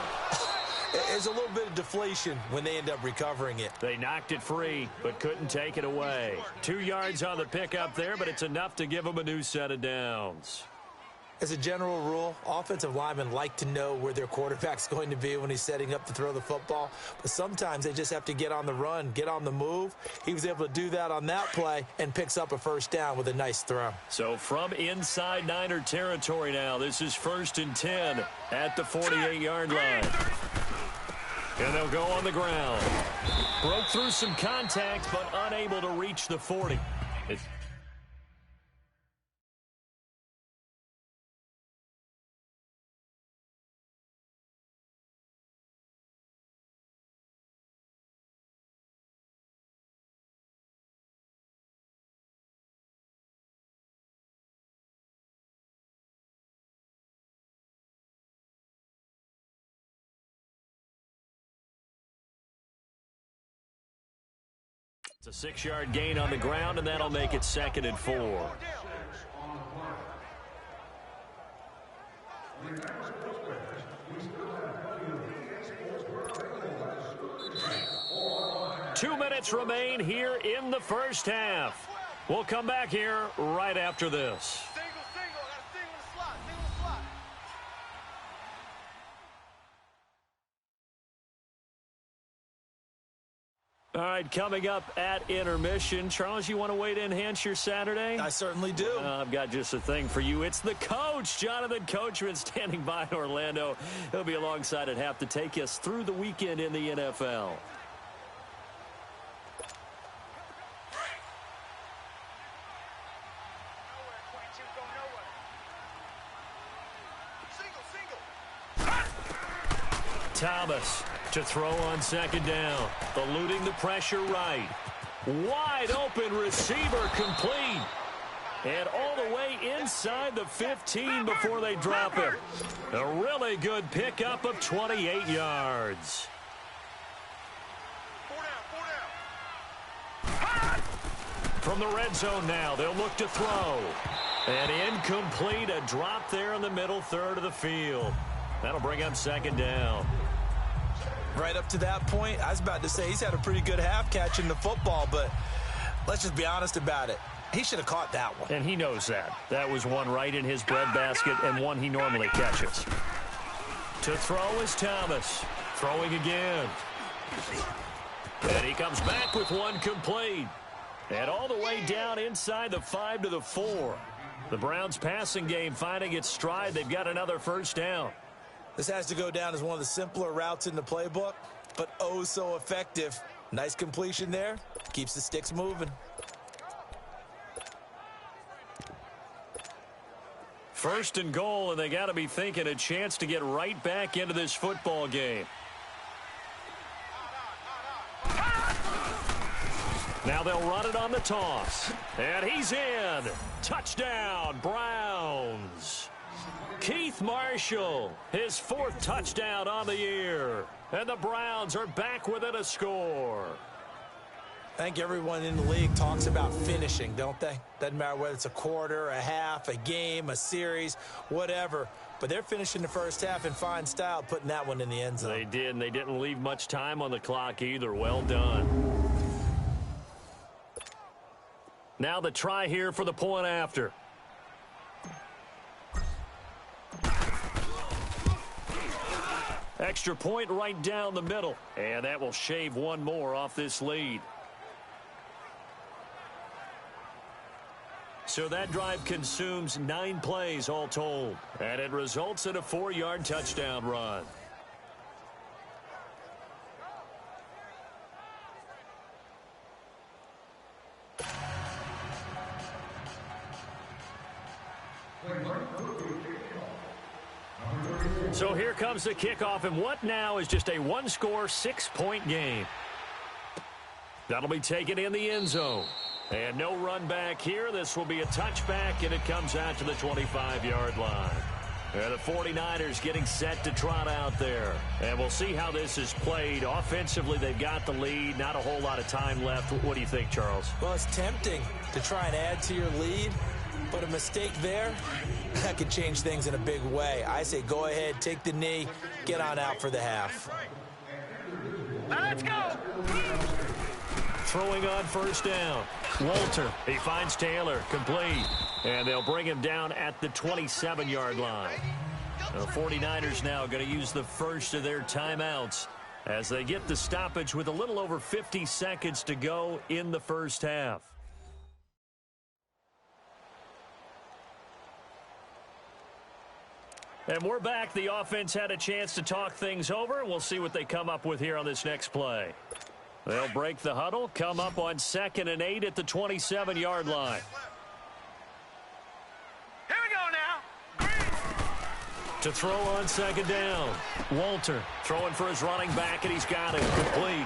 There's a little bit of deflation when they end up recovering it. They knocked it free, but couldn't take it away. 2 yards on the pickup there, but it's enough to give them a new set of downs. As a general rule, offensive linemen like to know where their quarterback's going to be when he's setting up to throw the football. But sometimes they just have to get on the run, get on the move. He was able to do that on that play and picks up a first down with a nice throw. So from inside Niner territory now, this is 1st and 10 at the 48-yard line. And they'll go on the ground. Broke through some contact, but unable to reach the 40. It's a 6-yard gain on the ground, and that'll make it 2nd and 4. 2 minutes remain here in the first half. We'll come back here right after this. All right, coming up at intermission. Charles, you want to wait to enhance your Saturday? I certainly do. I've got just a thing for you. It's the coach, Jonathan Coachman, standing by in Orlando. He'll be alongside at half to take us through the weekend in the NFL. Thomas to throw on 2nd down. Eluding the pressure right. Wide open receiver complete. And all the way inside the 15 before they drop him. A really good pickup of 28 yards. 4 down. From the red zone now, they'll look to throw. And incomplete, a drop there in the middle third of the field. That'll bring up 2nd down. Right up to that point, I was about to say he's had a pretty good half catching the football, but let's just be honest about it. He should have caught that one. And he knows that. That was one right in his breadbasket and one he normally catches. To throw is Thomas. Throwing again. And he comes back with one complete. And all the way down inside the 5 to the 4. The Browns passing game finding its stride. They've got another first down. This has to go down as one of the simpler routes in the playbook, but oh so effective. Nice completion there. Keeps the sticks moving. 1st and goal, and they got to be thinking a chance to get right back into this football game. Now they'll run it on the toss. And he's in. Touchdown, Browns. Keith Marshall, his 4th touchdown on the year. And the Browns are back within a score. I think everyone in the league talks about finishing, don't they? Doesn't matter whether it's a quarter, a half, a game, a series, whatever. But they're finishing the first half in fine style, putting that one in the end zone. They did, and they didn't leave much time on the clock either. Well done. Now the try here for the point after. Extra point right down the middle. And that will shave one more off this lead. So that drive consumes 9 plays all told. And it results in a 4-yard touchdown run. So here comes the kickoff, and what now is just a 1-score, 6-point game. That'll be taken in the end zone. And no run back here. This will be a touchback, and it comes out to the 25-yard line. And the 49ers getting set to trot out there. And we'll see how this is played. Offensively, they've got the lead. Not a whole lot of time left. What do you think, Charles? Well, it's tempting to try and add to your lead, but a mistake there, that could change things in a big way. I say go ahead, take the knee, get on out for the half. Now let's go. Throwing on first down. Walter, he finds Taylor, complete. And they'll bring him down at the 27-yard line. The 49ers now going to use the first of their timeouts as they get the stoppage with a little over 50 seconds to go in the first half. And we're back. The offense had a chance to talk things over. We'll see what they come up with here on this next play. They'll break the huddle, come up on 2nd and 8 at the 27-yard line. Here we go now. To throw on 2nd down. Walter throwing for his running back, and he's got it complete.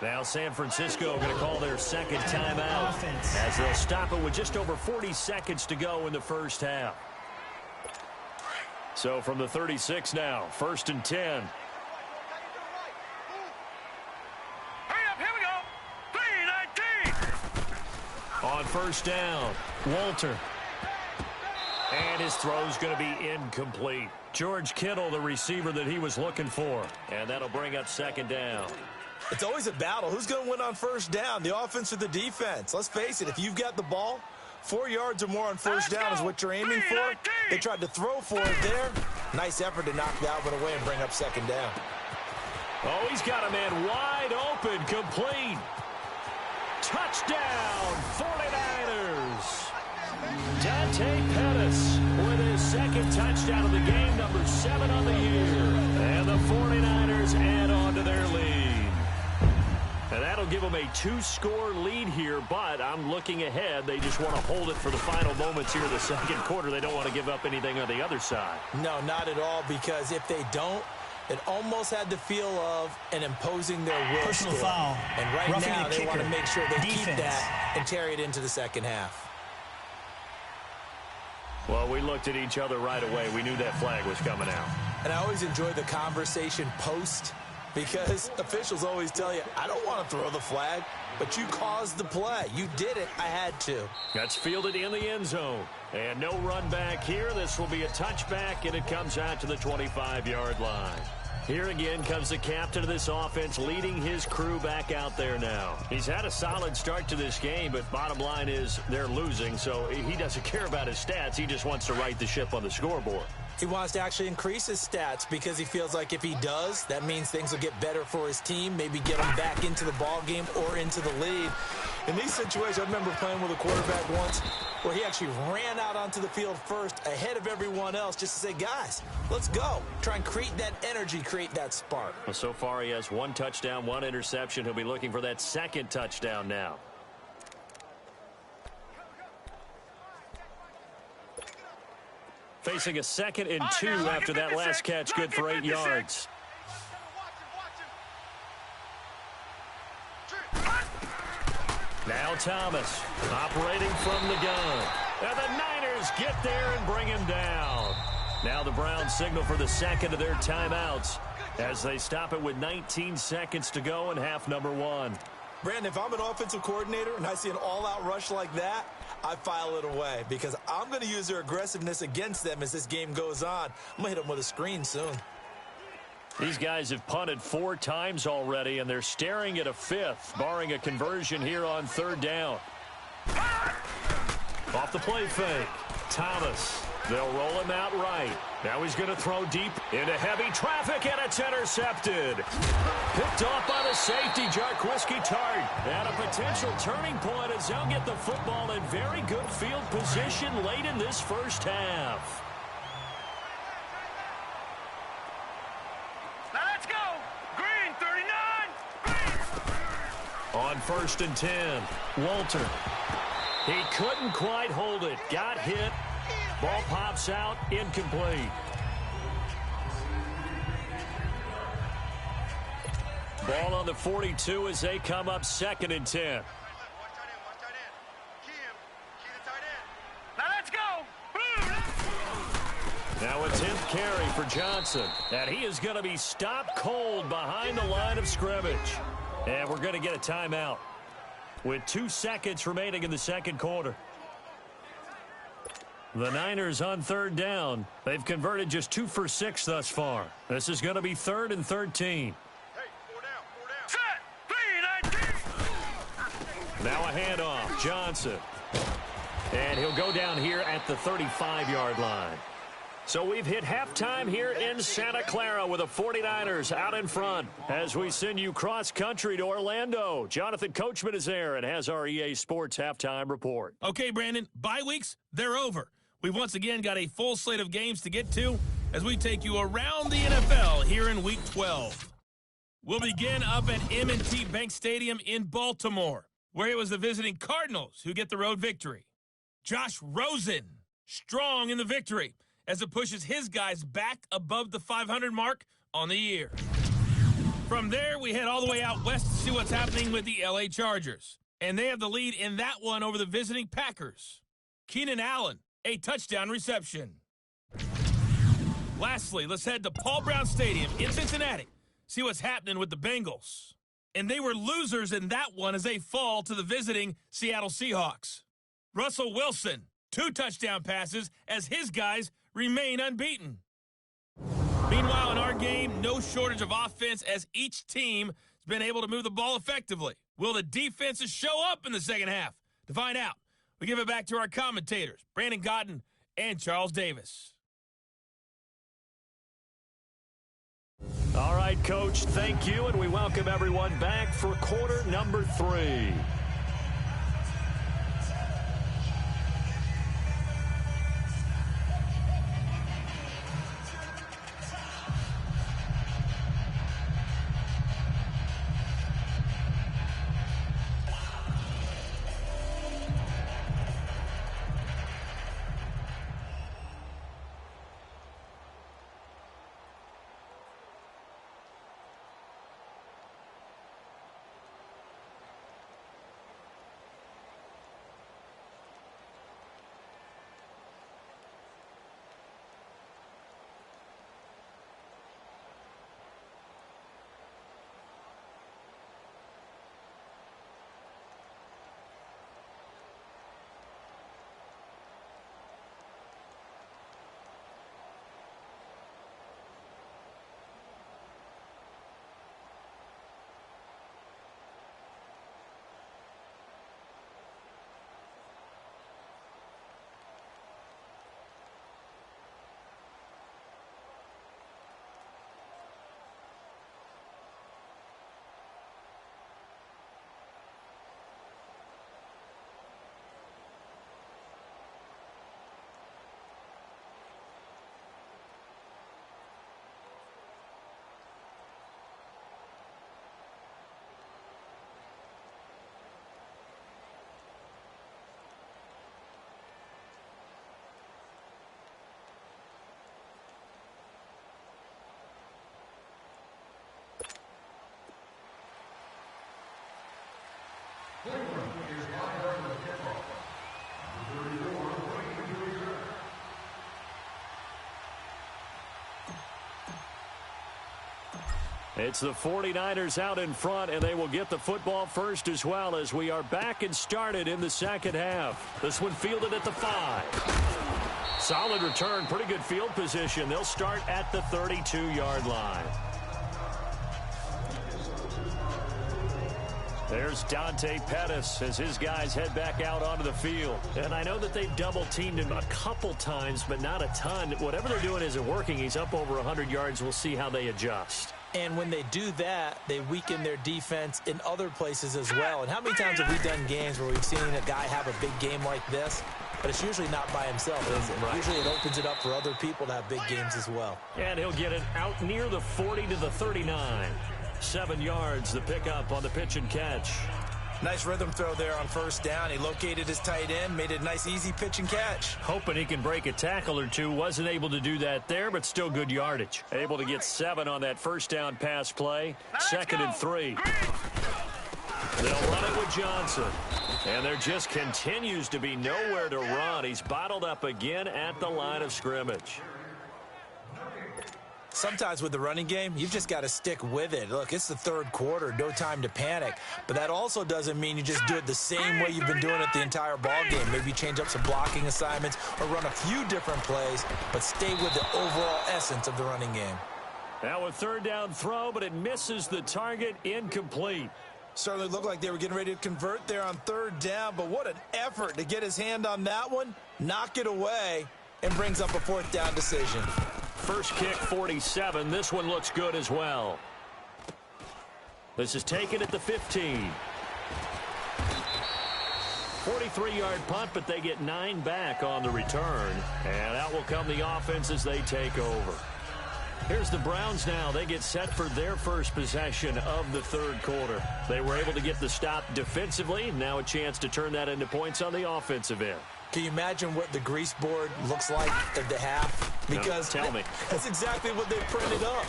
Now San Francisco going to call their second timeout as they'll stop it with just over 40 seconds to go in the first half. So from the 36 now, 1st and 10. On first down, Walter. And his throw's going to be incomplete. George Kittle, the receiver that he was looking for. And that'll bring up 2nd down. It's always a battle. Who's going to win on first down, the offense or the defense? Let's face it, if you've got the ball, 4 yards or more on first down is what you're aiming for. They tried to throw for it there. Nice effort to knock Dalvin away and bring up 2nd down. Oh, he's got a man wide open, complete. Touchdown, 49ers. Dante Pettis with his 2nd touchdown of the game, number 7 on the year. And the 49ers add on to their lead. And that'll give them a 2-score lead here, but I'm looking ahead. They just want to hold it for the final moments here in the 2nd quarter. They don't want to give up anything on the other side. No, not at all, because if they don't, it almost had the feel of an imposing their will. Personal foul. And right Roughing now the they want to kicker. make sure they keep Defense. that and carry it into the second half. Well, we looked at each other right away. We knew that flag was coming out. And I always enjoy the conversation post, because officials always tell you, I don't want to throw the flag, but you caused the play. You did it. I had to. That's fielded in the end zone. And no run back here. This will be a touchback, and it comes out to the 25-yard line. Here again comes the captain of this offense, leading his crew back out there now. He's had a solid start to this game, but bottom line is they're losing, so he doesn't care about his stats. He just wants to right the ship on the scoreboard. He wants to actually increase his stats because he feels like if he does, that means things will get better for his team, maybe get him back into the ball game or into the lead. In these situations, I remember playing with a quarterback once where he actually ran out onto the field first ahead of everyone else just to say, guys, let's go. Try and create that energy, create that spark. Well, so far he has 1 touchdown, 1 interception. He'll be looking for that 2nd touchdown now. Facing a 2nd and 2 after that last catch, good for 8 yards. Now Thomas operating from the gun. And the Niners get there and bring him down. Now the Browns signal for the 2nd of their timeouts as they stop it with 19 seconds to go in half number 1. Brandon, if I'm an offensive coordinator and I see an all-out rush like that, I file it away because I'm going to use their aggressiveness against them as this game goes on. I'm going to hit them with a screen soon. These guys have punted 4 times already, and they're staring at a 5th, barring a conversion here on 3rd down. Off the play fake. Thomas. They'll roll him out right. Now he's going to throw deep into heavy traffic, and it's intercepted. Picked off by the safety, Jarquiski Tart. And a potential turning point as they'll get the football in very good field position late in this first half. Now let's go. Green, 39. On 1st and 10, Walter. He couldn't quite hold it. Got hit. Ball pops out, incomplete. Ball on the 42 as they come up 2nd and 10. Watch tight end. Key him. Key the tight end. Now let's go. Boom. Now a 10th carry for Johnson. And he is going to be stopped cold behind the line of scrimmage. And we're going to get a timeout with 2 seconds remaining in the second quarter. The Niners on third down. They've converted just 2 for 6 thus far. This is going to be 3rd and 13. Hey, 4 down. Set. 3-19. Now a handoff. Johnson. And he'll go down here at the 35-yard line. So we've hit halftime here in Santa Clara with the 49ers out in front as we send you cross-country to Orlando. Jonathan Coachman is there and has our EA Sports halftime report. Okay, Brandon, bye weeks, they're over. We've once again got a full slate of games to get to as we take you around the NFL here in Week 12. We'll begin up at M&T Bank Stadium in Baltimore, where it was the visiting Cardinals who get the road victory. Josh Rosen, strong in the victory, as it pushes his guys back above the 500 mark on the year. From there, we head all the way out west to see what's happening with the LA Chargers. And they have the lead in that one over the visiting Packers. Keenan Allen, a touchdown reception. Lastly, let's head to Paul Brown Stadium in Cincinnati, see what's happening with the Bengals. And they were losers in that one as they fall to the visiting Seattle Seahawks. Russell Wilson, 2 touchdown passes as his guys remain unbeaten. Meanwhile, in our game, no shortage of offense as each team has been able to move the ball effectively. Will the defenses show up in the second half? To find out, we give it back to our commentators, Brandon Godden and Charles Davis. All right, Coach, thank you, and we welcome everyone back for quarter number 3. It's the 49ers out in front, and they will get the football first as well as we are back and started in the second half. This one fielded at the 5. Solid return, pretty good field position. They'll start at the 32-yard line. There's Dante Pettis as his guys head back out onto the field. And I know that they've double-teamed him a couple times, but not a ton. Whatever they're doing isn't working. He's up over 100 yards. We'll see how they adjust. And when they do that, they weaken their defense in other places as well. And how many times have we done games where we've seen a guy have a big game like this? But it's usually not by himself, is it? Right. Usually it opens it up for other people to have big games as well. And he'll get it out near the 40 to the 39. 7 yards, the pickup on the pitch and catch. Nice rhythm throw there on first down. He located his tight end, made it a nice, easy pitch and catch. Hoping he can break a tackle or two. Wasn't able to do that there, but still good yardage. Able to get 7 on that first down pass play. 2nd and 3. They'll run it with Johnson. And there just continues to be nowhere to run. He's bottled up again at the line of scrimmage. Sometimes with the running game, you've just got to stick with it. Look, it's the third quarter, no time to panic. But that also doesn't mean you just do it the same way you've been doing it the entire ball game. Maybe change up some blocking assignments or run a few different plays, but stay with the overall essence of the running game. Now a third down throw, but it misses the target, incomplete. Certainly looked like they were getting ready to convert there on third down, but what an effort to get his hand on that one, knock it away, and brings up a fourth down decision. First kick, 47. This one looks good as well. This is taken at the 15. 43-yard punt, but they get 9 back on the return. And out will come the offense as they take over. Here's the Browns now. They get set for their first possession of the third quarter. They were able to get the stop defensively. Now a chance to turn that into points on the offensive end. Can you imagine what the grease board looks like at the half? Because no, tell me. That's exactly what they printed up.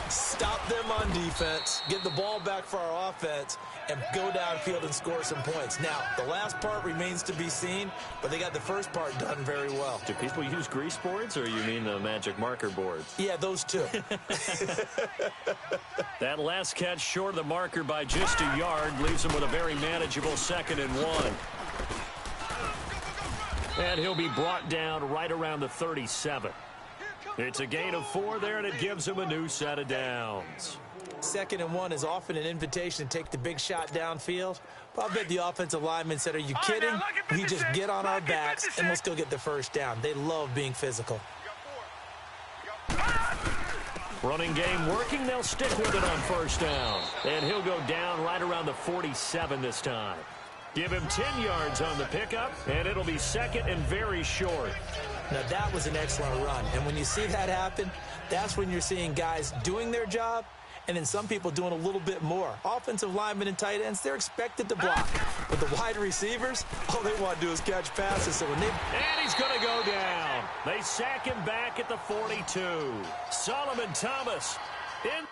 Stop them on defense, get the ball back for our offense, and go downfield and score some points. Now, the last part remains to be seen, but they got the first part done very well. Do people use grease boards, or you mean the magic marker boards? Yeah, those two. That last catch short of the marker by just a yard leaves them with a very manageable 2nd and 1. And he'll be brought down right around the 37. It's a gain of 4 there, and it gives him a new set of downs. 2nd and 1 is often an invitation to take the big shot downfield. But I bet the offensive lineman said, are you kidding? We just get on our backs, and we'll still get the first down. They love being physical. Running game working. They'll stick with it on first down. And he'll go down right around the 47 this time. Give him 10 yards on the pickup, and it'll be 2nd and very short. Now, that was an excellent run. And when you see that happen, that's when you're seeing guys doing their job and then some people doing a little bit more. Offensive linemen and tight ends, they're expected to block. But the wide receivers, all they want to do is catch passes. So when they... And he's going to go down. They sack him back at the 42. Solomon Thomas in...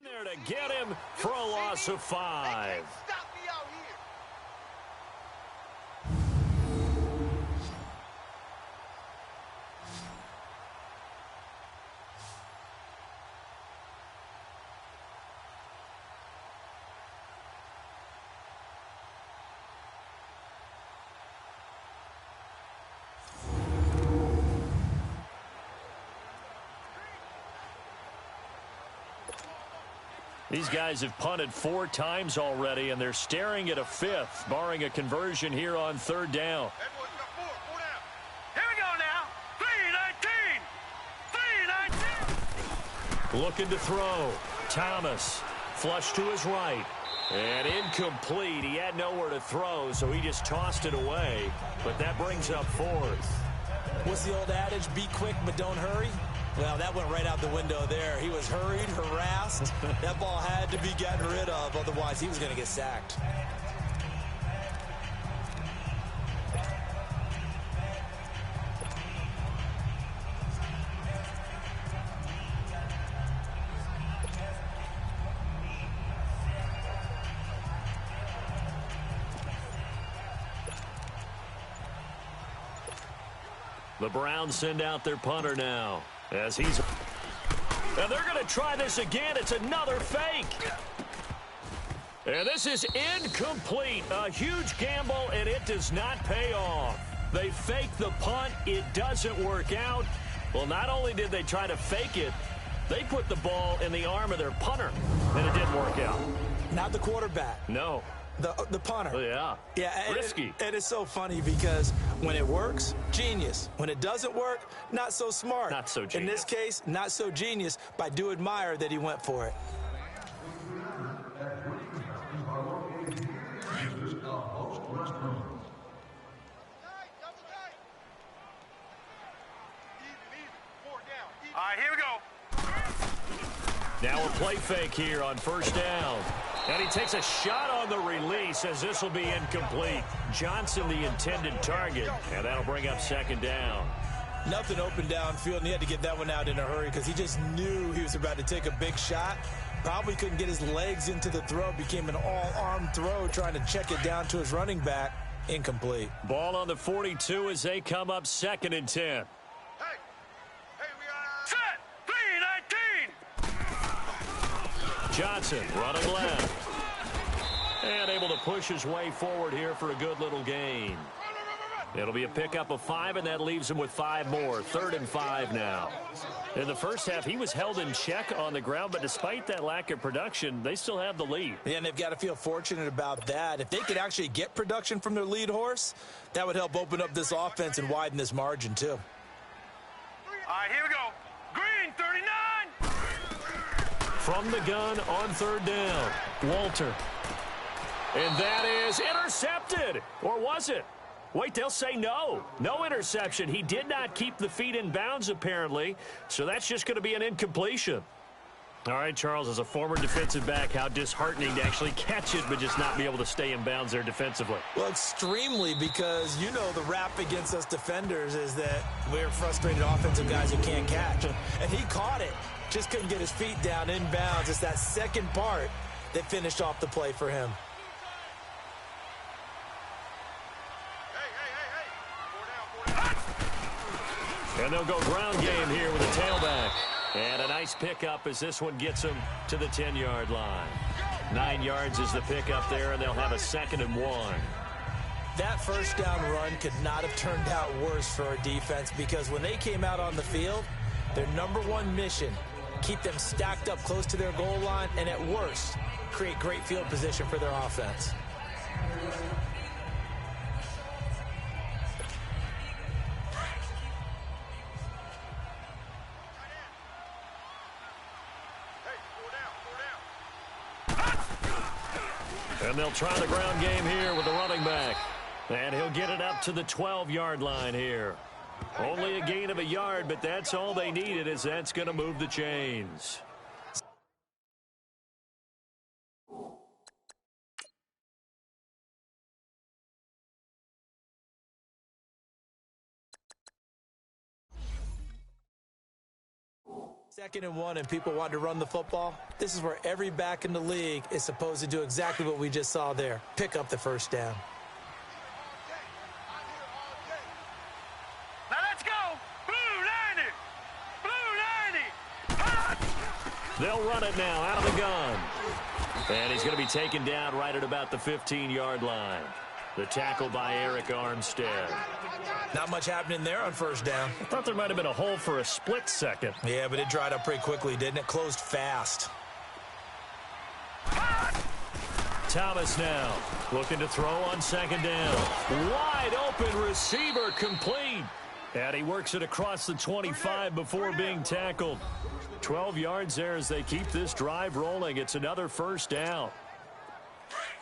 there to get him for a loss of 5. Stop me out here. These guys have punted 4 times already, and they're staring at a 5th, barring a conversion here on 3rd down. That boy's got 4 down. Here we go now. 3-19. 3-19. Looking to throw. Thomas, flush to his right. And incomplete. He had nowhere to throw, so he just tossed it away. But that brings up 4th. What's the old adage? Be quick, but don't hurry. Well, that went right out the window there. He was hurried, harassed. That ball had to be gotten rid of, otherwise he was going to get sacked. The Browns send out their punter now. And they're going to try this again. It's another fake. And this is incomplete. A huge gamble, and it does not pay off. They fake the punt. It doesn't work out. Well, not only did they try to fake it, they put the ball in the arm of their punter, and it didn't work out. Not the quarterback. No. The punter. Oh, yeah. Yeah. Risky. And it's so funny because when it works, genius. When it doesn't work, not so smart. Not so genius. In this case, not so genius, but I do admire that he went for it. All right, here we go. Now a play fake here on 1st down. And he takes a shot on the release as this will be incomplete. Johnson the intended target, and that'll bring up 2nd down. Nothing open downfield, and he had to get that one out in a hurry because he just knew he was about to take a big shot. Probably couldn't get his legs into the throw. Became an all-arm throw trying to check it down to his running back. Incomplete. Ball on the 42 as they come up 2nd and 10. Hey, we are set. 3-19. Johnson running left. And able to push his way forward here for a good little gain. It'll be a pickup of 5, and that leaves him with 5 more. 3rd and 5 now. In the first half, he was held in check on the ground, but despite that lack of production, they still have the lead. Yeah, and they've got to feel fortunate about that. If they could actually get production from their lead horse, that would help open up this offense and widen this margin, too. All right, here we go. Green, 39. From the gun on 3rd down, Walter. And that is intercepted. Or was it? Wait, they'll say no. No interception. He did not keep the feet in bounds, apparently. So that's just going to be an incompletion. All right, Charles, as a former defensive back, how disheartening to actually catch it but just not be able to stay in bounds there defensively. Well, extremely, because you know the rap against us defenders is that we're frustrated offensive guys who can't catch. And he caught it. Just couldn't get his feet down in bounds. It's that second part that finished off the play for him. And they'll go ground game here with a tailback. And a nice pickup as this one gets them to the 10-yard line. 9 yards is the pickup there, and they'll have a 2nd and 1. That first down run could not have turned out worse for our defense, because when they came out on the field, their #1 mission, keep them stacked up close to their goal line, and at worst, create great field position for their offense. And they'll try the ground game here with the running back. And he'll get it up to the 12-yard line here. Only a gain of a yard, but that's all they needed, as that's going to move the chains. 2nd and 1 and people want to run the football, this is where every back in the league is supposed to do exactly what we just saw there. Pick up the first down. Now let's go. Blue 90. They'll run it now out of the gun. And he's going to be taken down right at about the 15-yard line. The tackle by Eric Armstead. Not much happening there on first down. I thought there might have been a hole for a split second. Yeah, but it dried up pretty quickly, didn't it? Closed fast. Thomas now looking to throw on 2nd down. Wide open receiver complete. And he works it across the 25 before being tackled. 12 yards there as they keep this drive rolling. It's another first down.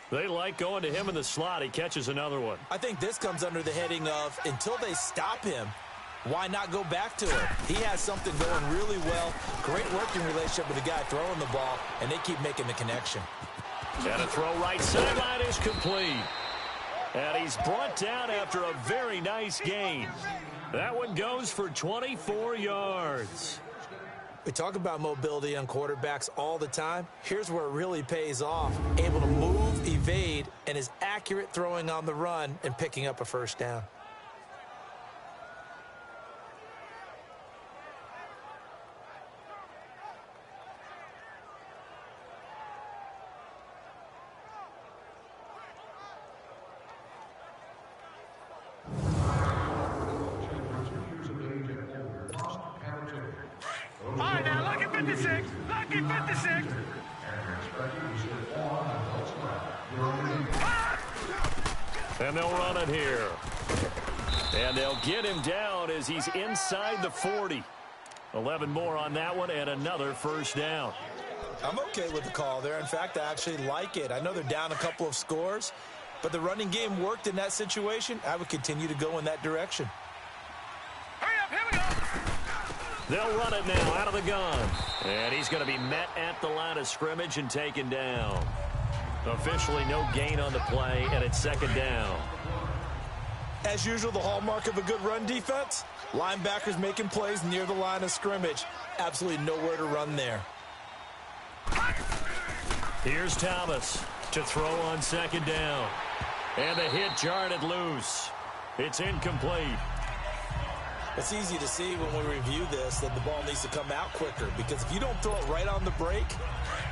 They like going to him in the slot. He catches another one. I think this comes under the heading of, until they stop him, why not go back to it? He has something going really well. Great working relationship with the guy throwing the ball, and they keep making the connection. And a throw right sideline is complete. And he's brought down after a very nice gain. That one goes for 24 yards. We talk about mobility on quarterbacks all the time. Here's where it really pays off. Able to move, evade, and is accurate throwing on the run and picking up a first down. All right, now, lucky 56. Lucky 56. And they'll run it here. And they'll get him down as he's inside the 40. 11 more on that one and another first down. I'm okay with the call there. In fact, I actually like it. I know they're down a couple of scores, but the running game worked in that situation. I would continue to go in that direction. Hurry up, here we go. They'll run it now out of the gun. And he's going to be met at the line of scrimmage and taken down. Officially no gain on the play, and it's 2nd down. As usual, the hallmark of a good run defense, linebackers making plays near the line of scrimmage. Absolutely nowhere to run there. Here's Thomas to throw on 2nd down. And the hit jarred it loose. It's incomplete. It's easy to see when we review this that the ball needs to come out quicker, because if you don't throw it right on the break,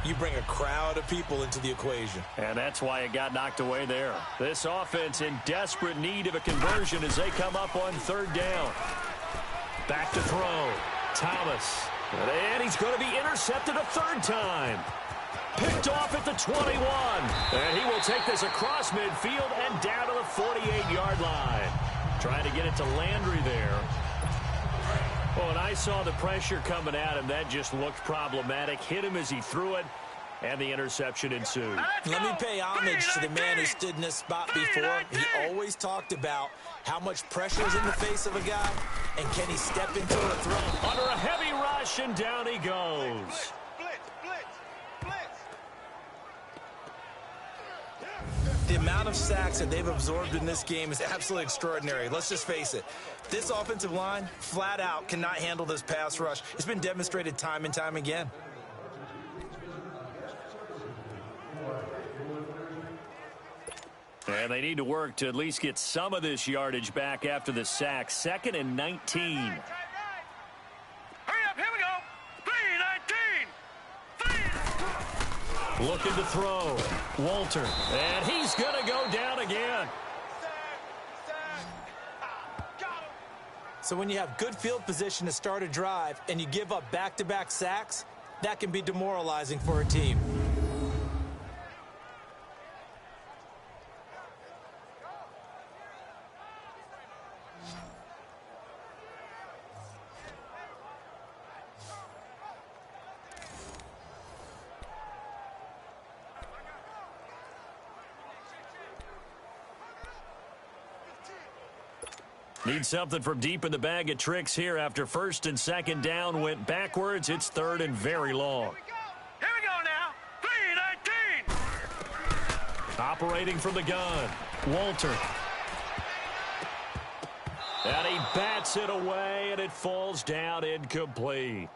you bring a crowd of people into the equation. And that's why it got knocked away there. This offense in desperate need of a conversion as they come up on 3rd down. Back to throw. Thomas. And he's going to be intercepted a 3rd time. Picked off at the 21. And he will take this across midfield and down to the 48-yard line. Trying to get it to Landry there. Oh, and I saw the pressure coming at him. That just looked problematic. Hit him as he threw it, and the interception ensued. Let me pay homage to the man who stood in this spot before. He always talked about how much pressure is in the face of a guy, and can he step into a throw. Under a heavy rush, and down he goes. The amount of sacks that they've absorbed in this game is absolutely extraordinary. Let's just face it. This offensive line, flat out, cannot handle this pass rush. It's been demonstrated time and time again. And they need to work to at least get some of this yardage back after the sack. 2nd and 19. Hurry up, here we go. 3-19. Looking to throw. Walter. And he's going to go down again. So when you have good field position to start a drive and you give up back-to-back sacks, that can be demoralizing for a team. Need something from deep in the bag of tricks here after 1st and 2nd down went backwards. It's 3rd and very long. Here we go now. 3-19. Operating from the gun. Walter. And he bats it away, and it falls down incomplete.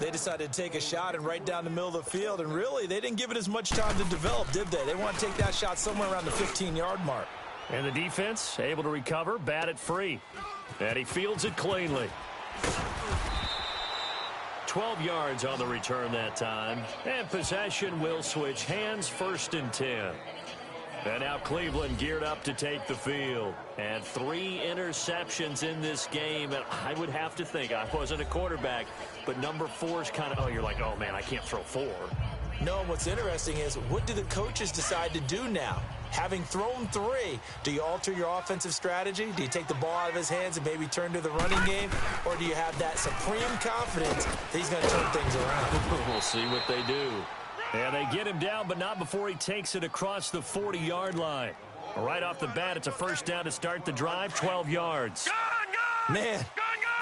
They decided to take a shot and right down the middle of the field, and really, they didn't give it as much time to develop, did they? They want to take that shot somewhere around the 15-yard mark. And the defense able to recover, bat it free. And he fields it cleanly. 12 yards on the return that time. And possession will switch hands, 1st and 10. And now Cleveland geared up to take the field. And 3 interceptions in this game. And I would have to think, I wasn't a quarterback, but number 4 is kind of, oh, you're like, oh, man, I can't throw 4. No, what's interesting is, what do the coaches decide to do now? Having thrown 3, do you alter your offensive strategy? Do you take the ball out of his hands and maybe turn to the running game? Or do you have that supreme confidence that he's going to turn things around? We'll see what they do. And they get him down, but not before he takes it across the 40-yard line. Right off the bat, it's a 1st down to start the drive, 12 yards. Man,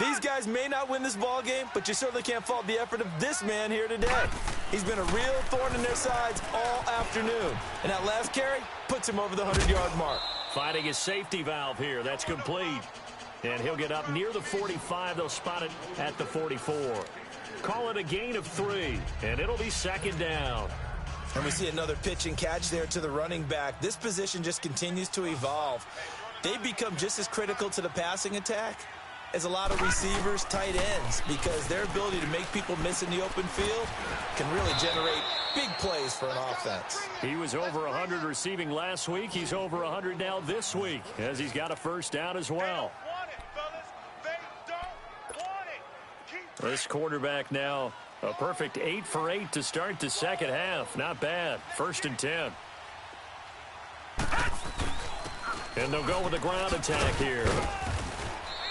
these guys may not win this ball game, but you certainly can't fault the effort of this man here today. He's been a real thorn in their sides all afternoon. And that last carry puts him over the 100-yard mark. Finding his safety valve here. That's complete. And he'll get up near the 45. They'll spot it at the 44. Call it a gain of 3, and it'll be 2nd down. And we see another pitch and catch there to the running back. This position just continues to evolve. They become just as critical to the passing attack as a lot of receivers, tight ends, because their ability to make people miss in the open field can really generate big plays for an offense. He was over 100 receiving last week. He's over 100 now this week, as he's got a 1st down as well. This quarterback now a perfect 8 for 8 to start the 2nd half. Not bad. 1st and 10. And they'll go with the ground attack here.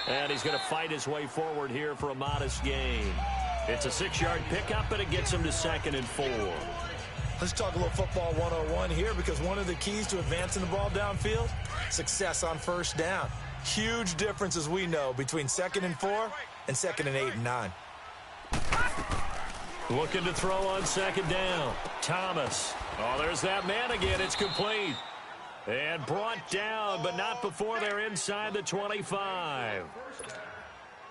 And he's going to fight his way forward here for a modest gain. It's a 6-yard pickup, and it gets him to 2nd and 4. Let's talk a little football 101 here, because one of the keys to advancing the ball downfield, success on 1st down. Huge difference, as we know, between 2nd and 4 and 2nd and 8 and 9. Looking to throw on 2nd down. Thomas. Oh, there's that man again. It's complete. And brought down, but not before they're inside the 25.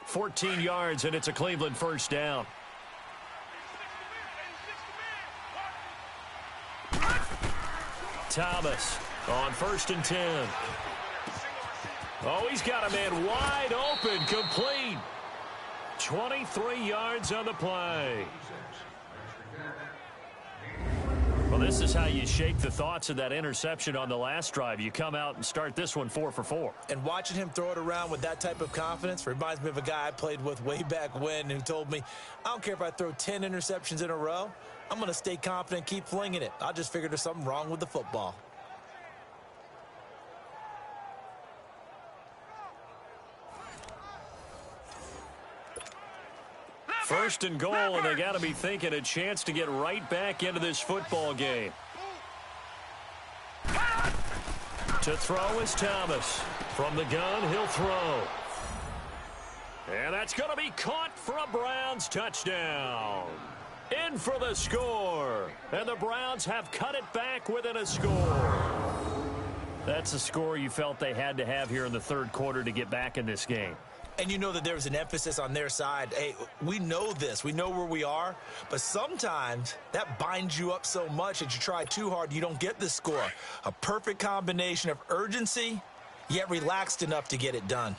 14 yards, and it's a Cleveland 1st down. Thomas on 1st and 10. Oh, he's got a man wide open, complete. 23 yards on the play. Well, this is how you shape the thoughts of that interception on the last drive. You come out and start this one 4 for 4. And watching him throw it around with that type of confidence reminds me of a guy I played with way back when who told me, I don't care if I throw 10 interceptions in a row. I'm going to stay confident, keep flinging it. I just figured there's something wrong with the football. First and goal, and they got to be thinking a chance to get right back into this football game. To throw is Thomas. From the gun, he'll throw. And that's going to be caught for a Browns touchdown. In for the score. And the Browns have cut it back within a score. That's a score you felt they had to have here in the 3rd quarter to get back in this game. And you know that there was an emphasis on their side. Hey, we know this. We know where we are. But sometimes that binds you up so much that you try too hard, you don't get the score. A perfect combination of urgency, yet relaxed enough to get it done.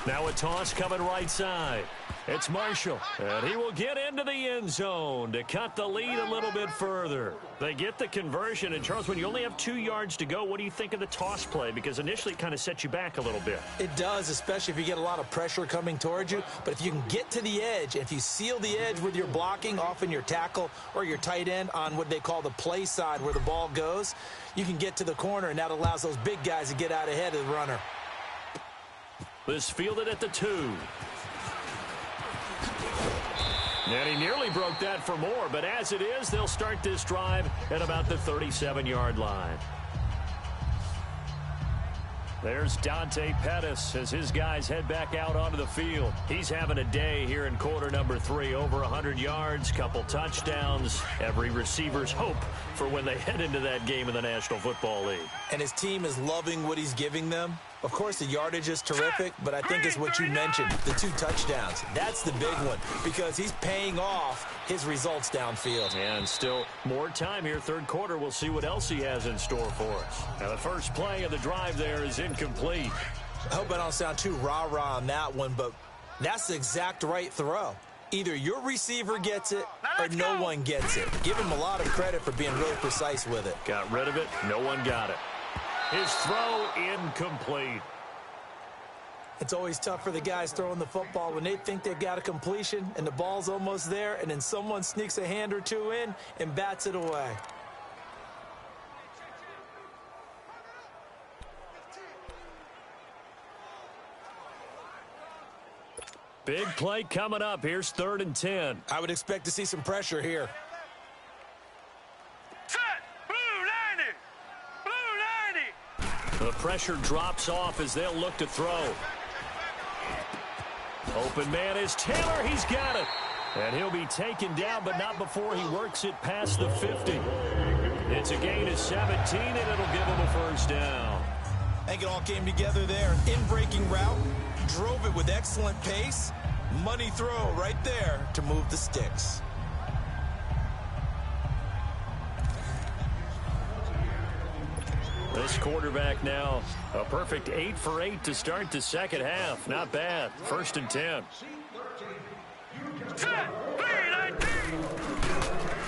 Now a toss coming right side. It's Marshall, and he will get into the end zone to cut the lead a little bit further. They get the conversion, and Charles, when you only have 2 yards to go, what do you think of the toss play? Because initially it kind of sets you back a little bit. It does, especially if you get a lot of pressure coming towards you. But if you can get to the edge, if you seal the edge with your blocking, often your tackle or your tight end on what they call the play side where the ball goes, you can get to the corner, and that allows those big guys to get out ahead of the runner. This fielded at the 2. And he nearly broke that for more, but as it is, they'll start this drive at about the 37-yard line. There's Dante Pettis as his guys head back out onto the field. He's having a day here in quarter number 3. Over 100 yards, couple touchdowns. Every receiver's hope for when they head into that game in the National Football League. And his team is loving what he's giving them. Of course, the yardage is terrific, but I think it's what you mentioned, the 2 touchdowns. That's the big one because he's paying off his results downfield. And still more time here. Third quarter, we'll see what else he has in store for us. Now, the first play of the drive there is incomplete. I hope I don't sound too rah-rah on that one, but that's the exact right throw. Either your receiver gets it or no one gets it. Give him a lot of credit for being really precise with it. Got rid of it. No one got it. His throw incomplete. It's always tough for the guys throwing the football when they think they've got a completion and the ball's almost there, and then someone sneaks a hand or two in and bats it away. Big play coming up. Here's 3rd and 10. I would expect to see some pressure here. The pressure drops off as they'll look to throw. Open man is Taylor. He's got it. And he'll be taken down, but not before he works it past the 50. It's a gain of 17, and it'll give him a first down. I think it all came together there. In-breaking route, drove it with excellent pace. Money throw right there to move the sticks. This quarterback now, a perfect 8 for 8 to start the second half. Not bad. 1st and 10.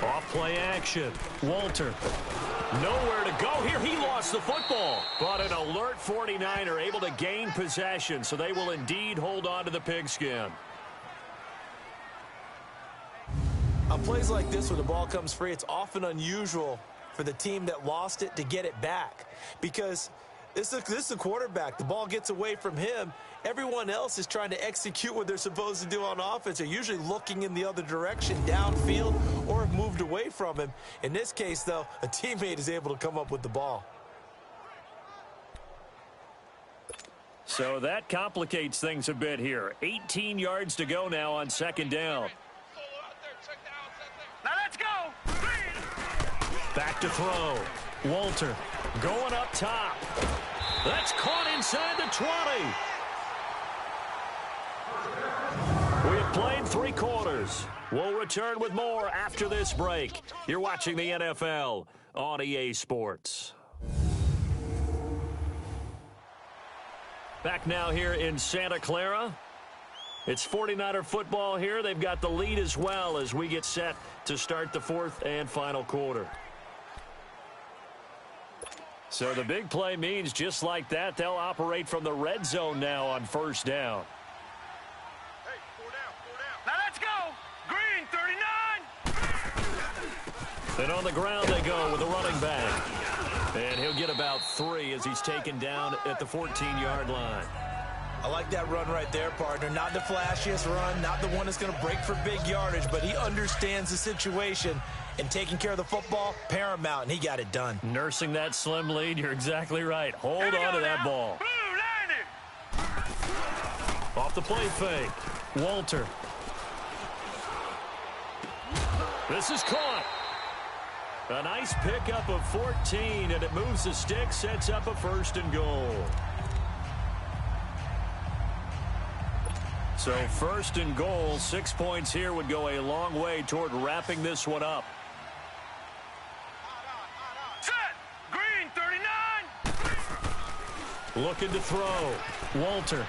Off play action. Walter. Nowhere to go here. He lost the football. But an alert 49er able to gain possession, so they will indeed hold on to the pigskin. On plays like this where the ball comes free, it's often unusual for the team that lost it to get it back. Because this is a quarterback. The ball gets away from him. Everyone else is trying to execute what they're supposed to do on offense. They're usually looking in the other direction, downfield, or have moved away from him. In this case, though, a teammate is able to come up with the ball. So that complicates things a bit here. 18 yards to go now on 2nd down. Now let's go. Back to throw. Walter going up top. That's caught inside the 20. We have played 3 quarters. We'll return with more after this break. You're watching the NFL on EA Sports. Back now here in Santa Clara. It's 49er football here. They've got the lead as well as we get set to start the 4th and final quarter. So the big play means just like that, they'll operate from the red zone now on 1st down. Hey, 4 down. Now let's go. Green, 39. And on the ground they go with a running back. And he'll get about 3 as he's taken down at the 14-yard line. I like that run right there, partner. Not the flashiest run, not the one that's going to break for big yardage, but he understands the situation, and taking care of the football, paramount, and he got it done. Nursing that slim lead, you're exactly right. Hold on to that ball. Off the play fake. Walter. This is caught. A nice pickup of 14, and it moves the stick, sets up a 1st and goal. So 1st and goal, 6 points here would go a long way toward wrapping this one up. Set. Green, 39. Looking to throw. Walter.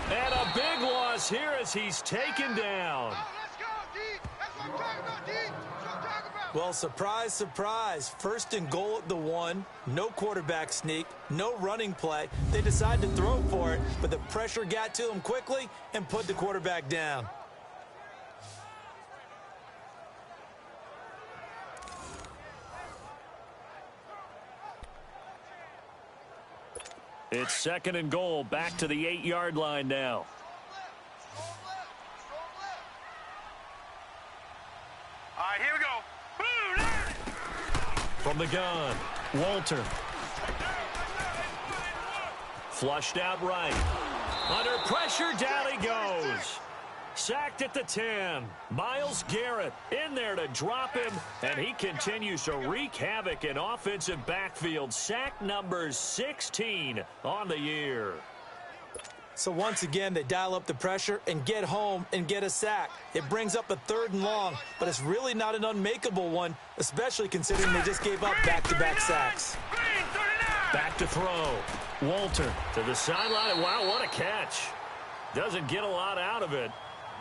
And a big loss here as he's taken down. Let's go, D. That's what I'm talking about, D. That's what I'm talking about. Well, surprise, surprise. 1st and goal at the 1. No quarterback sneak. No running play. They decide to throw for it, but the pressure got to him quickly and put the quarterback down. It's 2nd and goal. Back to the 8-yard line now. All right, here we go. From the gun, Walter. Flushed out right. Under pressure, down he goes. Sacked at the 10. Myles Garrett in there to drop him, and he continues to wreak havoc in offensive backfield. Sack number 16 on the year. So once again, they dial up the pressure and get home and get a sack. It brings up a 3rd and long, but it's really not an unmakeable one, especially considering they just gave up back-to-back sacks. Back to throw. Walter to the sideline. Wow, what a catch. Doesn't get a lot out of it,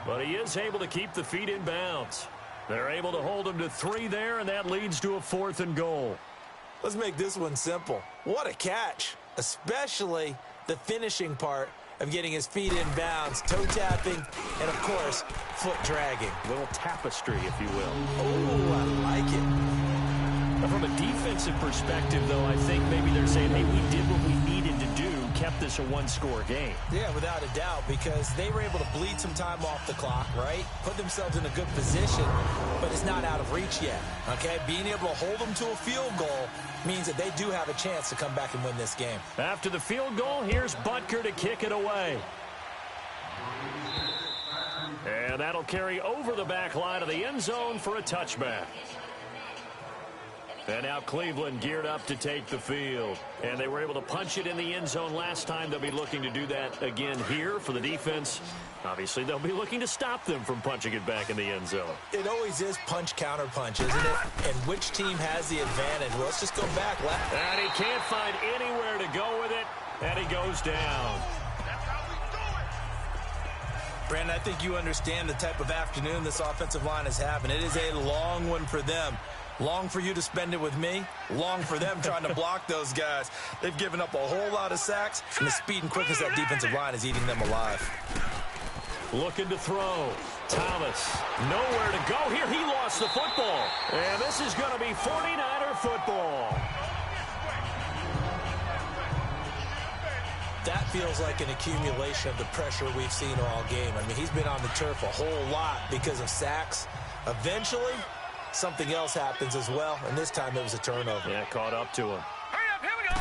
but he is able to keep the feet in bounds. They're able to hold him to 3 there, and that leads to a 4th and goal. Let's make this one simple. What a catch, especially the finishing part of getting his feet in bounds, toe tapping, and of course, foot dragging. A little tapestry, if you will. Oh, I like it. From a defensive perspective, though, I think maybe they're saying, hey, we did what we needed to do, kept this a 1-score game. Yeah, without a doubt, because they were able to bleed some time off the clock, right? Put themselves in a good position, but it's not out of reach yet, okay? Being able to hold them to a field goal means that they do have a chance to come back and win this game. After the field goal, here's Butker to kick it away. And that'll carry over the back line of the end zone for a touchback. And now Cleveland geared up to take the field. And they were able to punch it in the end zone last time. They'll be looking to do that again here for the defense. Obviously, they'll be looking to stop them from punching it back in the end zone. It always is punch-counter-punch, isn't it? And which team has the advantage? Well, let's just go back. And he can't find anywhere to go with it. And he goes down. Brandon, I think you understand the type of afternoon this offensive line is having. It is a long one for them. Long for you to spend it with me. Long for them trying to block those guys. They've given up a whole lot of sacks, and the speed and quickness of that defensive line is eating them alive. Looking to throw. Thomas, nowhere to go here. He lost the football. And this is going to be 49er football. That feels like an accumulation of the pressure we've seen all game. I mean, he's been on the turf a whole lot because of sacks. Eventually, something else happens as well, and this time it was a turnover. Yeah, caught up to him. Hurry up, here we go.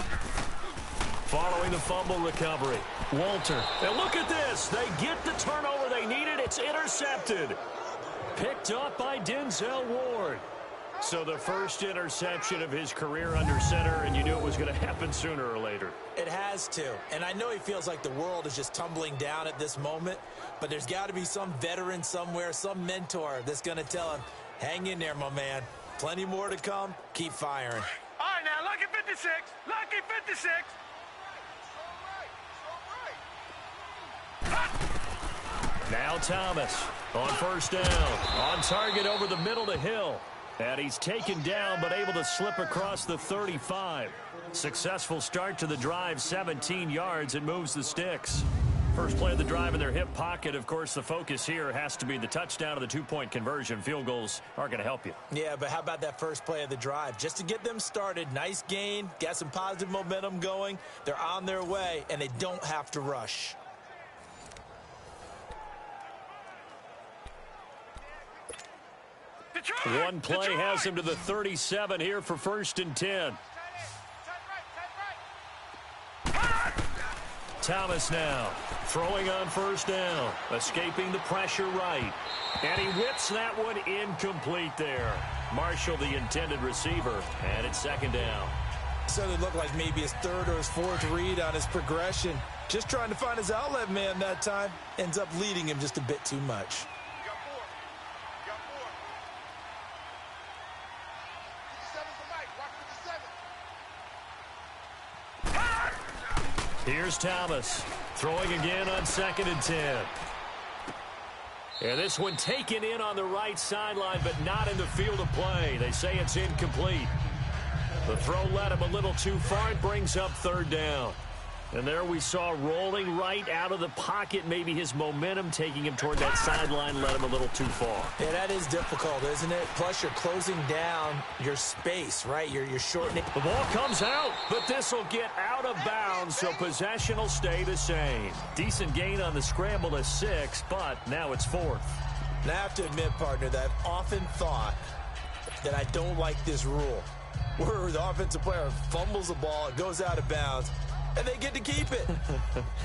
Following the fumble recovery, Walter. And look at this. They get the turnover they needed. It's intercepted. Picked up by Denzel Ward. So the first interception of his career under center, and you knew it was going to happen sooner or later. It has to. And I know he feels like the world is just tumbling down at this moment, but there's got to be some veteran somewhere, some mentor that's going to tell him, hang in there, my man. Plenty more to come. Keep firing. All right, now, lucky 56. Lucky 56. Now Thomas on first down. On target over the middle to Hill. And he's taken down but able to slip across the 35. Successful start to the drive, 17 yards, and moves the sticks. First play of the drive in their hip pocket. Of course, the focus here has to be the touchdown of the two-point conversion. Field goals aren't going to help you. Yeah, but how about that first play of the drive? Just to get them started, nice gain, got some positive momentum going. They're on their way, and they don't have to rush. One play has him to the 37 here for 1st and 10. Thomas now throwing on first down, escaping the pressure right. And he whips that one incomplete there. Marshall, the intended receiver, and it's 2nd down. So it looked like maybe his 3rd or his 4th read on his progression. Just trying to find his outlet man that time. Ends up leading him just a bit too much. Here's Thomas throwing again on 2nd and 10. And this one taken in on the right sideline, but not in the field of play. They say it's incomplete. The throw led him a little too far. It brings up 3rd down. And there we saw rolling right out of the pocket. Maybe his momentum taking him toward that sideline led him a little too far. Yeah, that is difficult, isn't it? Plus, you're closing down your space, right? You're shortening. The ball comes out, but this will get out of bounds, so possession will stay the same. Decent gain on the scramble to 6, but now it's 4th. And I have to admit, partner, that I've often thought that I don't like this rule, where the offensive player fumbles the ball, it goes out of bounds, and they get to keep it.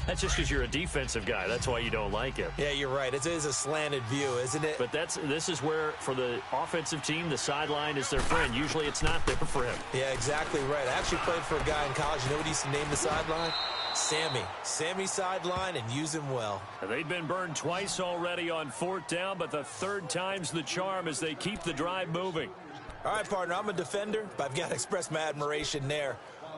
That's just because you're a defensive guy. That's why you don't like it. Yeah, you're right. It is a slanted view, isn't it? But this is where, for the offensive team, the sideline is their friend. Usually it's not there for him. Yeah, exactly right. I actually played for a guy in college. You know what he used to name the sideline? Sammy. Sammy sideline, and use him well. They've been burned twice already on 4th down, but the 3rd time's the charm as they keep the drive moving. All right, partner, I'm a defender, but I've got to express my admiration there.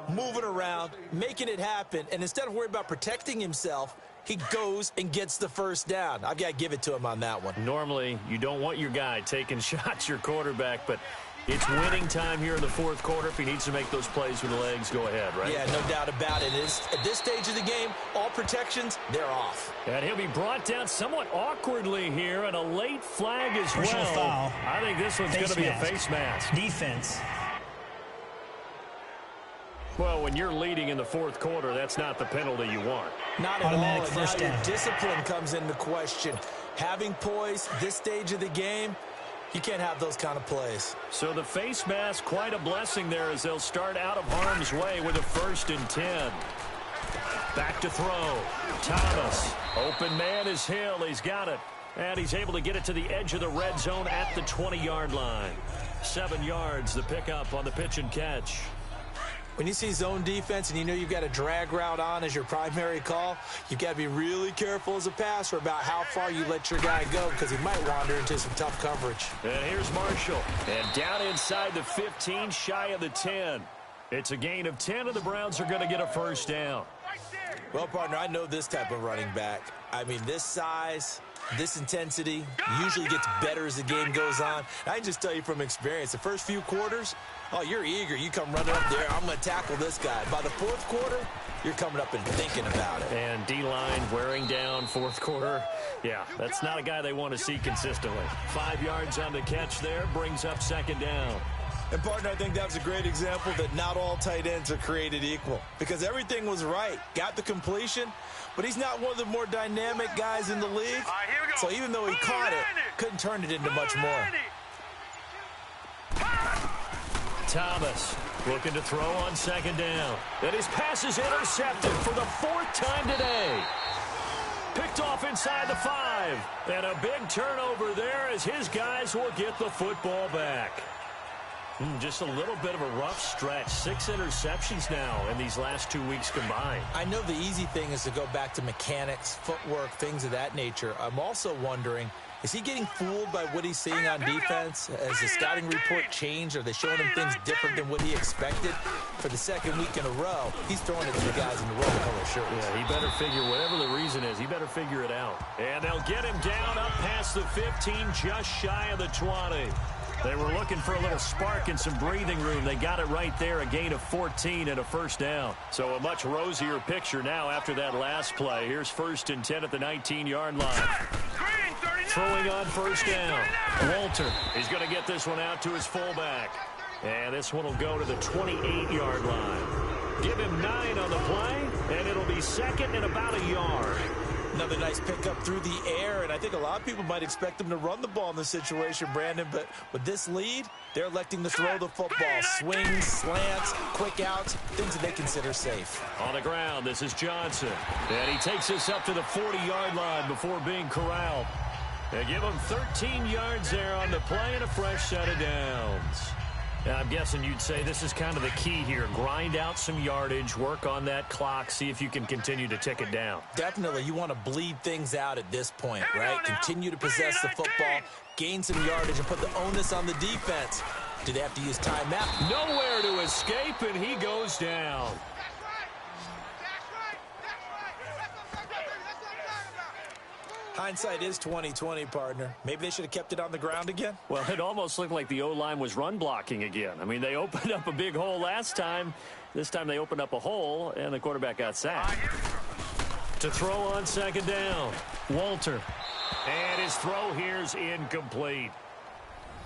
Moving around, making it happen, and instead of worrying about protecting himself, he goes and gets the 1st down. I've got to give it to him on that one. Normally, you don't want your guy taking shots, your quarterback, but it's winning time here in the 4th quarter. If he needs to make those plays with the legs, go ahead, right? Yeah, no doubt about it. At this stage of the game, all protections, they're off. And he'll be brought down somewhat awkwardly here, and a late flag as Personal well. foul. I think this one's going to be a face mask. Defense. Well, when you're leading in the 4th quarter, that's not the penalty you want. Not at Automatic all. And first now your down. discipline comes into question. Having poise, this stage of the game, you can't have those kind of plays. So the face mask, quite a blessing there as they'll start out of harm's way with a 1st and 10. Back to throw. Thomas. Open man is Hill. He's got it. And he's able to get it to the edge of the red zone at the 20-yard line. 7 yards, the pickup on the pitch and catch. When you see zone defense and you know you've got a drag route on as your primary call, you've got to be really careful as a passer about how far you let your guy go because he might wander into some tough coverage. And here's Marshall. And down inside the 15, shy of the 10. It's a gain of 10, and the Browns are going to get a 1st down. Well, partner, I know this type of running back. I mean, this size, this intensity usually gets better as the game goes on. I can just tell you from experience, the first few quarters, oh, you're eager. You come running up there. I'm going to tackle this guy. By the 4th quarter, you're coming up and thinking about it. And D-line wearing down 4th quarter. Yeah, that's not a guy they want to see consistently. 5 yards on the catch there, brings up 2nd down. And, partner, I think that was a great example that not all tight ends are created equal because everything was right. Got the completion, but he's not one of the more dynamic guys in the league. Here we go. So even though he caught it, couldn't turn it into much more. Thomas looking to throw on 2nd down. And his pass is intercepted for the 4th time today. Picked off inside the 5. And a big turnover there as his guys will get the football back. Just a little bit of a rough stretch. 6 interceptions now in these last 2 weeks combined. I know the easy thing is to go back to mechanics, footwork, things of that nature. I'm also wondering, is he getting fooled by what he's seeing on defense? Has the scouting report changed? Are they showing him things different than what he expected? For the 2nd week in a row, he's throwing it to the guys in the roll color shirts. Yeah, he better figure, whatever the reason is, he better figure it out. And they'll get him down up past the 15, just shy of the 20. They were looking for a little spark and some breathing room. They got it right there, a gain of 14 and a 1st down. So a much rosier picture now after that last play. Here's 1st and 10 at the 19-yard line. Throwing on 1st down. Walter is going to get this one out to his fullback. And this one will go to the 28-yard line. Give him 9 on the play, and it'll be 2nd and about a yard. Another nice pickup through the air, and I think a lot of people might expect them to run the ball in this situation, Brandon, but with this lead, they're electing to throw the football. Swings, slants, quick outs, things that they consider safe. On the ground, this is Johnson. And he takes this up to the 40-yard line before being corralled. They give him 13 yards there on the play and a fresh set of downs. And I'm guessing you'd say this is kind of the key here. Grind out some yardage, work on that clock, see if you can continue to tick it down. Definitely, you want to bleed things out at this point, right? Continue to possess the football, gain some yardage, and put the onus on the defense. Do they have to use timeout? Nowhere to escape, and he goes down. Hindsight is 20/20, partner. Maybe they should have kept it on the ground again. Well, it almost looked like the O-line was run blocking again. I mean, they opened up a big hole last time. This time they opened up a hole, and the quarterback got sacked. To throw on 2nd down, Walter. And his throw here's incomplete.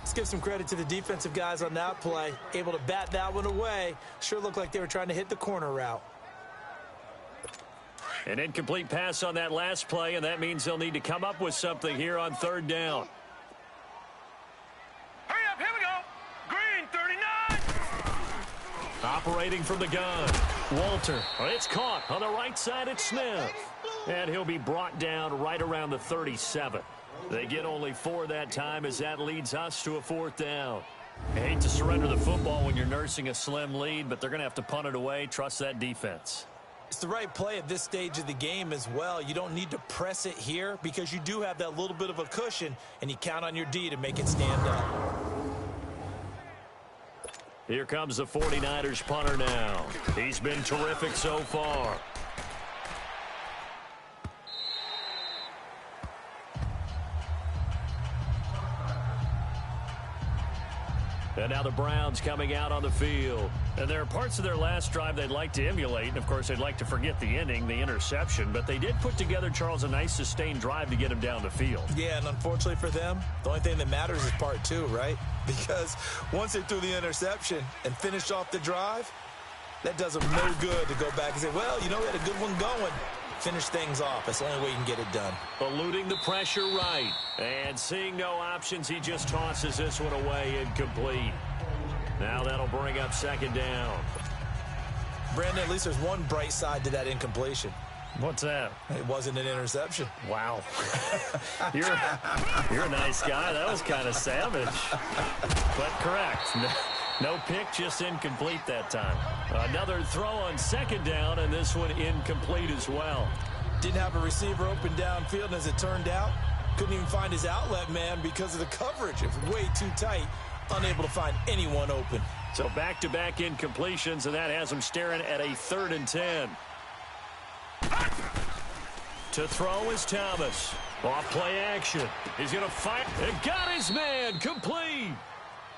Let's give some credit to the defensive guys on that play. Able to bat that one away. Sure looked like they were trying to hit the corner route. An incomplete pass on that last play, and that means they'll need to come up with something here on 3rd down. Hurry up, here we go. Green, 39. Operating from the gun, Walter. It's caught on the right side. It's Smith. And he'll be brought down right around the 37. They get only 4 that time as that leads us to a 4th down. I hate to surrender the football when you're nursing a slim lead, but they're going to have to punt it away. Trust that defense. It's the right play at this stage of the game as well. You don't need to press it here because you do have that little bit of a cushion, and you count on your D to make it stand up. Here comes the 49ers punter now. He's been terrific so far. And now the Browns coming out on the field. And there are parts of their last drive they'd like to emulate. And, of course, they'd like to forget the ending, the interception. But they did put together, Charles, a nice sustained drive to get him down the field. Yeah, and unfortunately for them, the only thing that matters is part 2, right? Because once they threw the interception and finished off the drive, that does them no good to go back and say, well, you know, we had a good one going. Finish things off. That's the only way you can get it done. Eluding the pressure right. And seeing no options, he just tosses this one away, incomplete. Now that'll bring up 2nd down. Brandon, at least there's one bright side to that incompletion. What's that? It wasn't an interception. Wow. You're a nice guy. That was kind of savage. But correct. No pick, just incomplete that time. Another throw on 2nd down, and this one incomplete as well. Didn't have a receiver open downfield, and as it turned out, couldn't even find his outlet man because of the coverage. It was way too tight, unable to find anyone open. So back-to-back incompletions, and that has him staring at a 3rd and 10. To throw is Thomas. Off play action. He's going to fire. And got his man. Complete.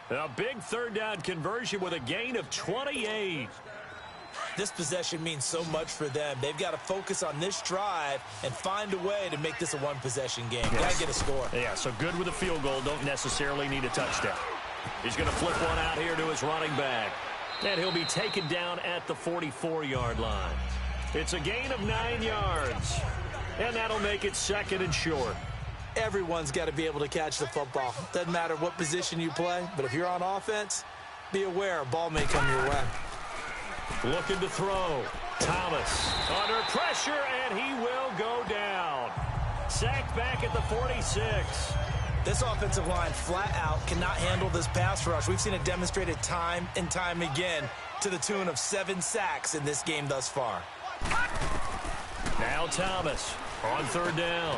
A big 3rd down conversion with a gain of 28. This possession means so much for them. They've got to focus on this drive and find a way to make this a one-possession game. Yes. Got to get a score. Yeah, so good with a field goal. Don't necessarily need a touchdown. He's going to flip one out here to his running back. And he'll be taken down at the 44-yard line. It's a gain of 9 yards. And that'll make it 2nd and short. Everyone's got to be able to catch the football. Doesn't matter what position you play, but if you're on offense, be aware a ball may come your way. Looking to throw. Thomas under pressure, and he will go down. Sacked back at the 46. This offensive line flat out cannot handle this pass rush. We've seen it demonstrated time and time again to the tune of 7 sacks in this game thus far. Now Thomas on 3rd down.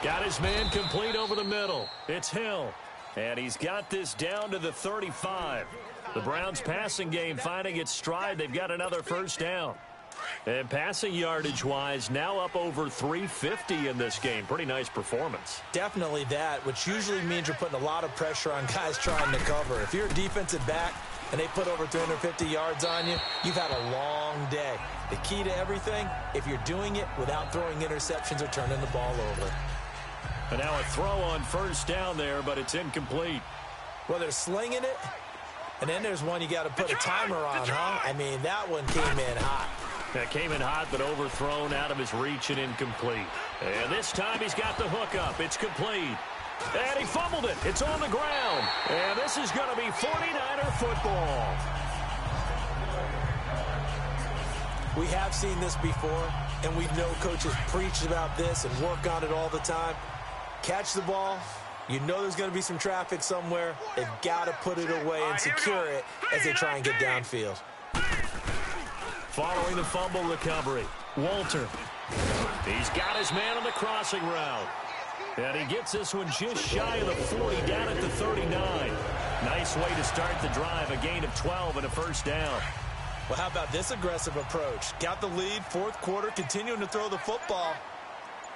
Got his man complete over the middle. It's Hill. And he's got this down to the 35. The Browns passing game finding its stride. They've got another 1st down. And passing yardage-wise, now up over 350 in this game. Pretty nice performance. Definitely that, which usually means you're putting a lot of pressure on guys trying to cover. If you're a defensive back and they put over 350 yards on you, you've had a long day. The key to everything, if you're doing it without throwing interceptions or turning the ball over. And now a throw on 1st down there, but it's incomplete. Well, they're slinging it, and then there's one you got to put a timer on, huh? I mean, that one came in hot. That came in hot, but overthrown out of his reach and incomplete. And this time he's got the hook up. It's complete. And he fumbled it. It's on the ground. And this is going to be 49er football. We have seen this before, and we know coaches preach about this and work on it all the time. Catch the ball. You know there's going to be some traffic somewhere. They've got to put it away and secure it as they try and get downfield. Following the fumble recovery, Walter. He's got his man on the crossing route. And he gets this one just shy of the 40, down at the 39. Nice way to start the drive, a gain of 12 and a 1st down. Well, how about this aggressive approach? Got the lead, 4th quarter, continuing to throw the football.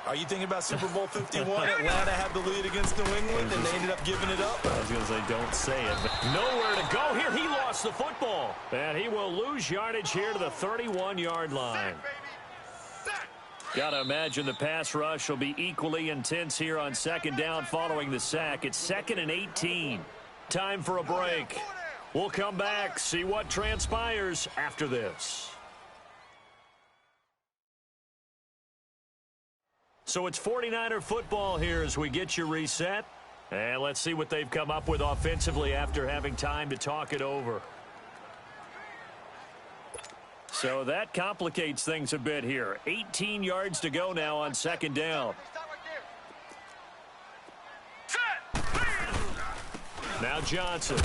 Are you thinking about Super Bowl 51? Atlanta had the lead against New England, and they ended up giving it up. I was going to say, don't say it. But nowhere to go here. He lost the football. And he will lose yardage here to the 31-yard line. Got to imagine the pass rush will be equally intense here on 2nd down following the sack. It's 2nd and 18. Time for a break. We'll come back, see what transpires after this. So it's 49er football here as we get you reset. And let's see what they've come up with offensively after having time to talk it over. So that complicates things a bit here. 18 yards to go now on second down. Now Johnson.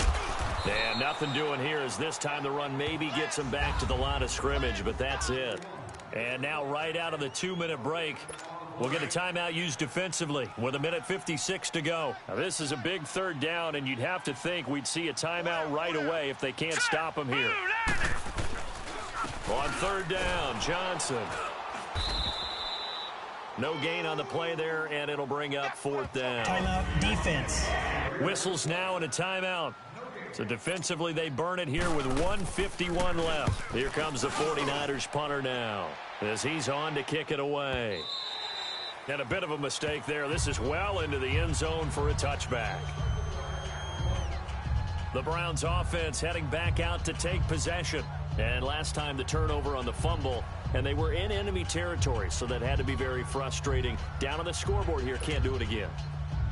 And nothing doing here as this time the run maybe gets him back to the line of scrimmage, but that's it. And now right out of the 2-minute break, we'll get a timeout used defensively with 1:56 to go. Now this is a big third down, and you'd have to think we'd see a timeout right away if they can't stop him here. On third down, Johnson. No gain on the play there, and it'll bring up fourth down. Timeout defense. Whistles now and a timeout. So defensively, they burn it here with 1:51 left. Here comes the 49ers punter now as he's on to kick it away. And a bit of a mistake there. This is well into the end zone for a touchback. The Browns offense heading back out to take possession. And last time the turnover on the fumble, and they were in enemy territory, so that had to be very frustrating. Down on the scoreboard here, can't do it again.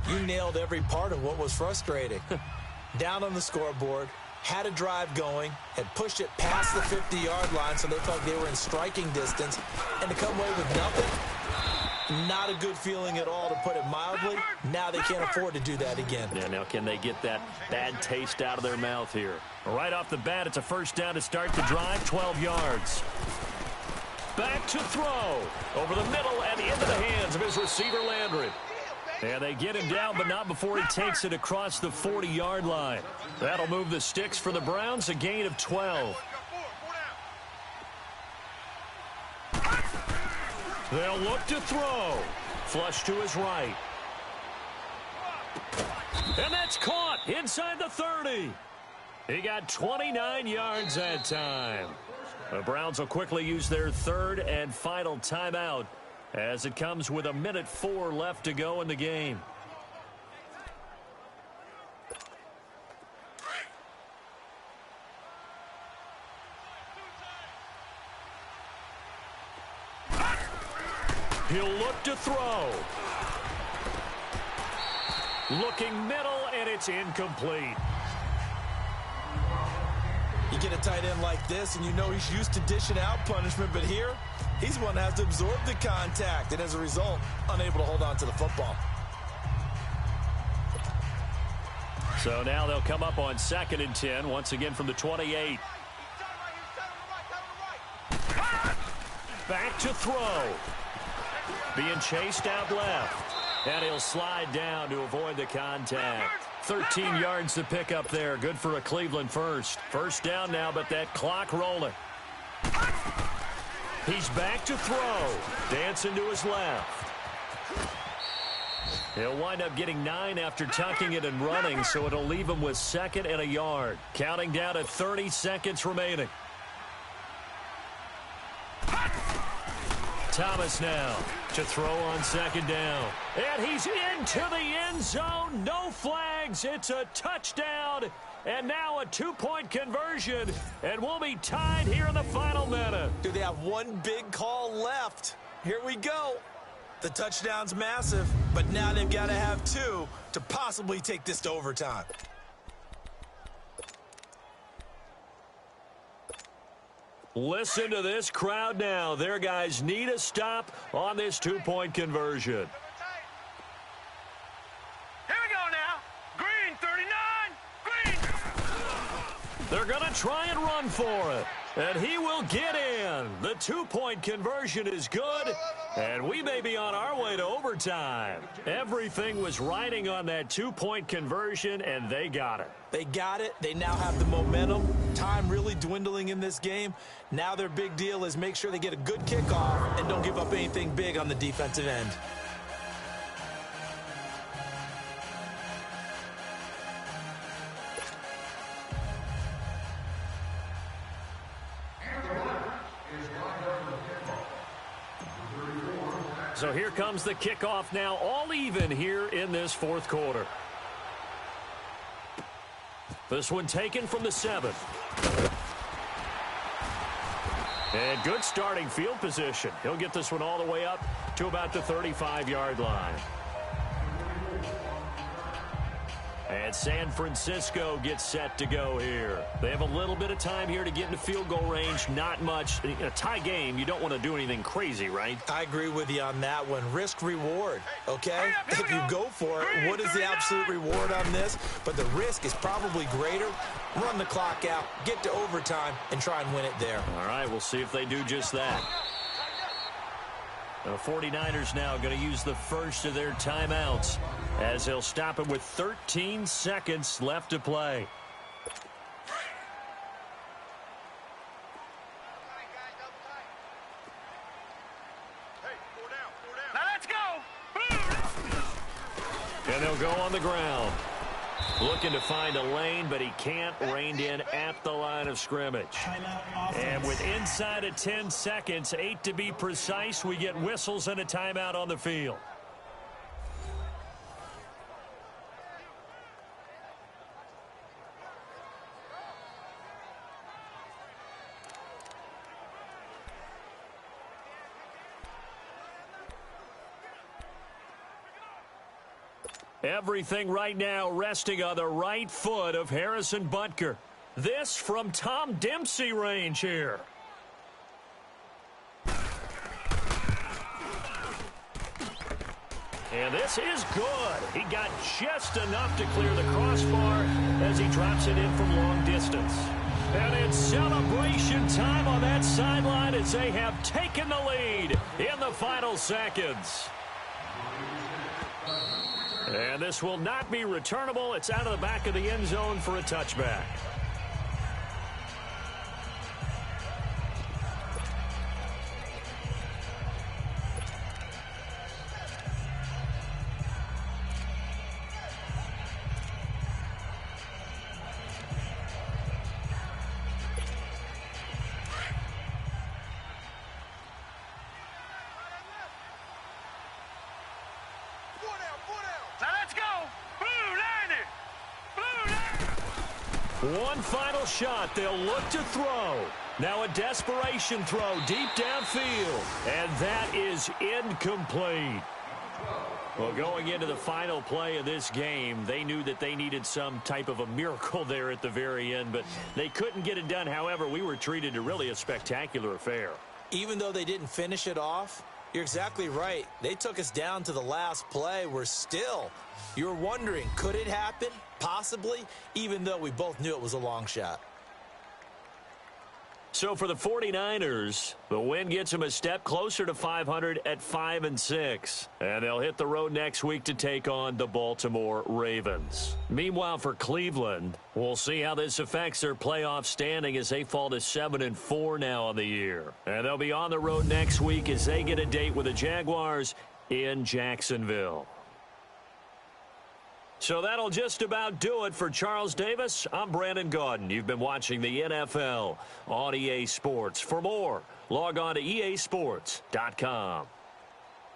You nailed every part of what was frustrating. Down on the scoreboard, had a drive going, had pushed it past the 50-yard line, so they felt they were in striking distance, and to come away with nothing, not a good feeling at all, to put it mildly. Now they can't afford to do that again. Yeah, now can they get that bad taste out of their mouth here? Right off the bat, it's a first down to start the drive, 12 yards. Back to throw. Over the middle and into the hands of his receiver, Landry. And they get him down, but not before he takes it across the 40-yard line. That'll move the sticks for the Browns, a gain of 12. They'll look to throw. Flush to his right. And that's caught inside the 30. He got 29 yards that time. The Browns will quickly use their third and final timeout as it comes with 1:04 left to go in the game. He'll look to throw. Looking middle, and it's incomplete. You get a tight end like this, and you know he's used to dishing out punishment, but here, he's one that has to absorb the contact, and as a result, unable to hold on to the football. So now they'll come up on 2nd and 10, once again from the 28. Back to throw. Being chased out left. And he'll slide down to avoid the contact. 13 yards to pick up there. Good for a Cleveland first. First down now, but that clock rolling. He's back to throw. Dancing to his left. He'll wind up getting 9 after tucking it and running, so it'll leave him with 2nd and a yard. Counting down at 30 seconds remaining. Thomas now to throw on 2nd down. And he's into the end zone. No flags. It's a touchdown. And now a 2-point conversion. And we'll be tied here in the final minute. Do they have one big call left? Here we go. The touchdown's massive, but now they've got to have 2 to possibly take this to overtime. Listen to this crowd now. Their guys need a stop on this 2-point conversion. Here we go now. Green, 39. Green. They're going to try and run for it. And he will get in. The 2-point conversion is good. And we may be on our way to overtime. Everything was riding on that 2-point conversion, and they got it. They got it. They now have the momentum. Time really dwindling in this game. Now their big deal is make sure they get a good kickoff and don't give up anything big on the defensive end. So here comes the kickoff now, all even here in this 4th quarter. This one taken from the 7. And good starting field position. He'll get this one all the way up to about the 35-yard line. And San Francisco gets set to go here. They have a little bit of time here to get into field goal range. Not much. In a tie game, you don't want to do anything crazy, right? I agree with you on that one. Risk reward, okay? If you go for it, what is the absolute reward on this? But the risk is probably greater. Run the clock out, get to overtime, and try and win it there. All right, we'll see if they do just that. The 49ers now going to use the first of their timeouts as they'll stop it with 13 seconds left to play. Now let's go. And they'll go on the ground. Looking to find a lane, but he can't. Reined in at the line of scrimmage. And with inside of 10 seconds, 8 to be precise, we get whistles and a timeout on the field. Everything right now resting on the right foot of Harrison Butker. This from Tom Dempsey range here. And this is good. He got just enough to clear the crossbar as he drops it in from long distance. And it's celebration time on that sideline as they have taken the lead in the final seconds. And this will not be returnable. It's out of the back of the end zone for a touchback. One final shot. They'll look to throw. Now a desperation throw deep downfield. And that is incomplete. Well, going into the final play of this game, they knew that they needed some type of a miracle there at the very end, but they couldn't get it done. However, we were treated to really a spectacular affair. Even though they didn't finish it off, you're exactly right. They took us down to the last play. We're still, you're wondering, could it happen? Possibly, even though we both knew it was a long shot. So for the 49ers, the win gets them a step closer to 500 at 5-6. And they'll hit the road next week to take on the Baltimore Ravens. Meanwhile, for Cleveland, we'll see how this affects their playoff standing as they fall to 7-4 now on the year. And they'll be on the road next week as they get a date with the Jaguars in Jacksonville. So that'll just about do it for Charles Davis. I'm Brandon Gaudin. You've been watching the NFL on EA Sports. For more, log on to easports.com.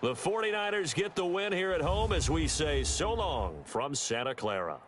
The 49ers get the win here at home as we say so long from Santa Clara.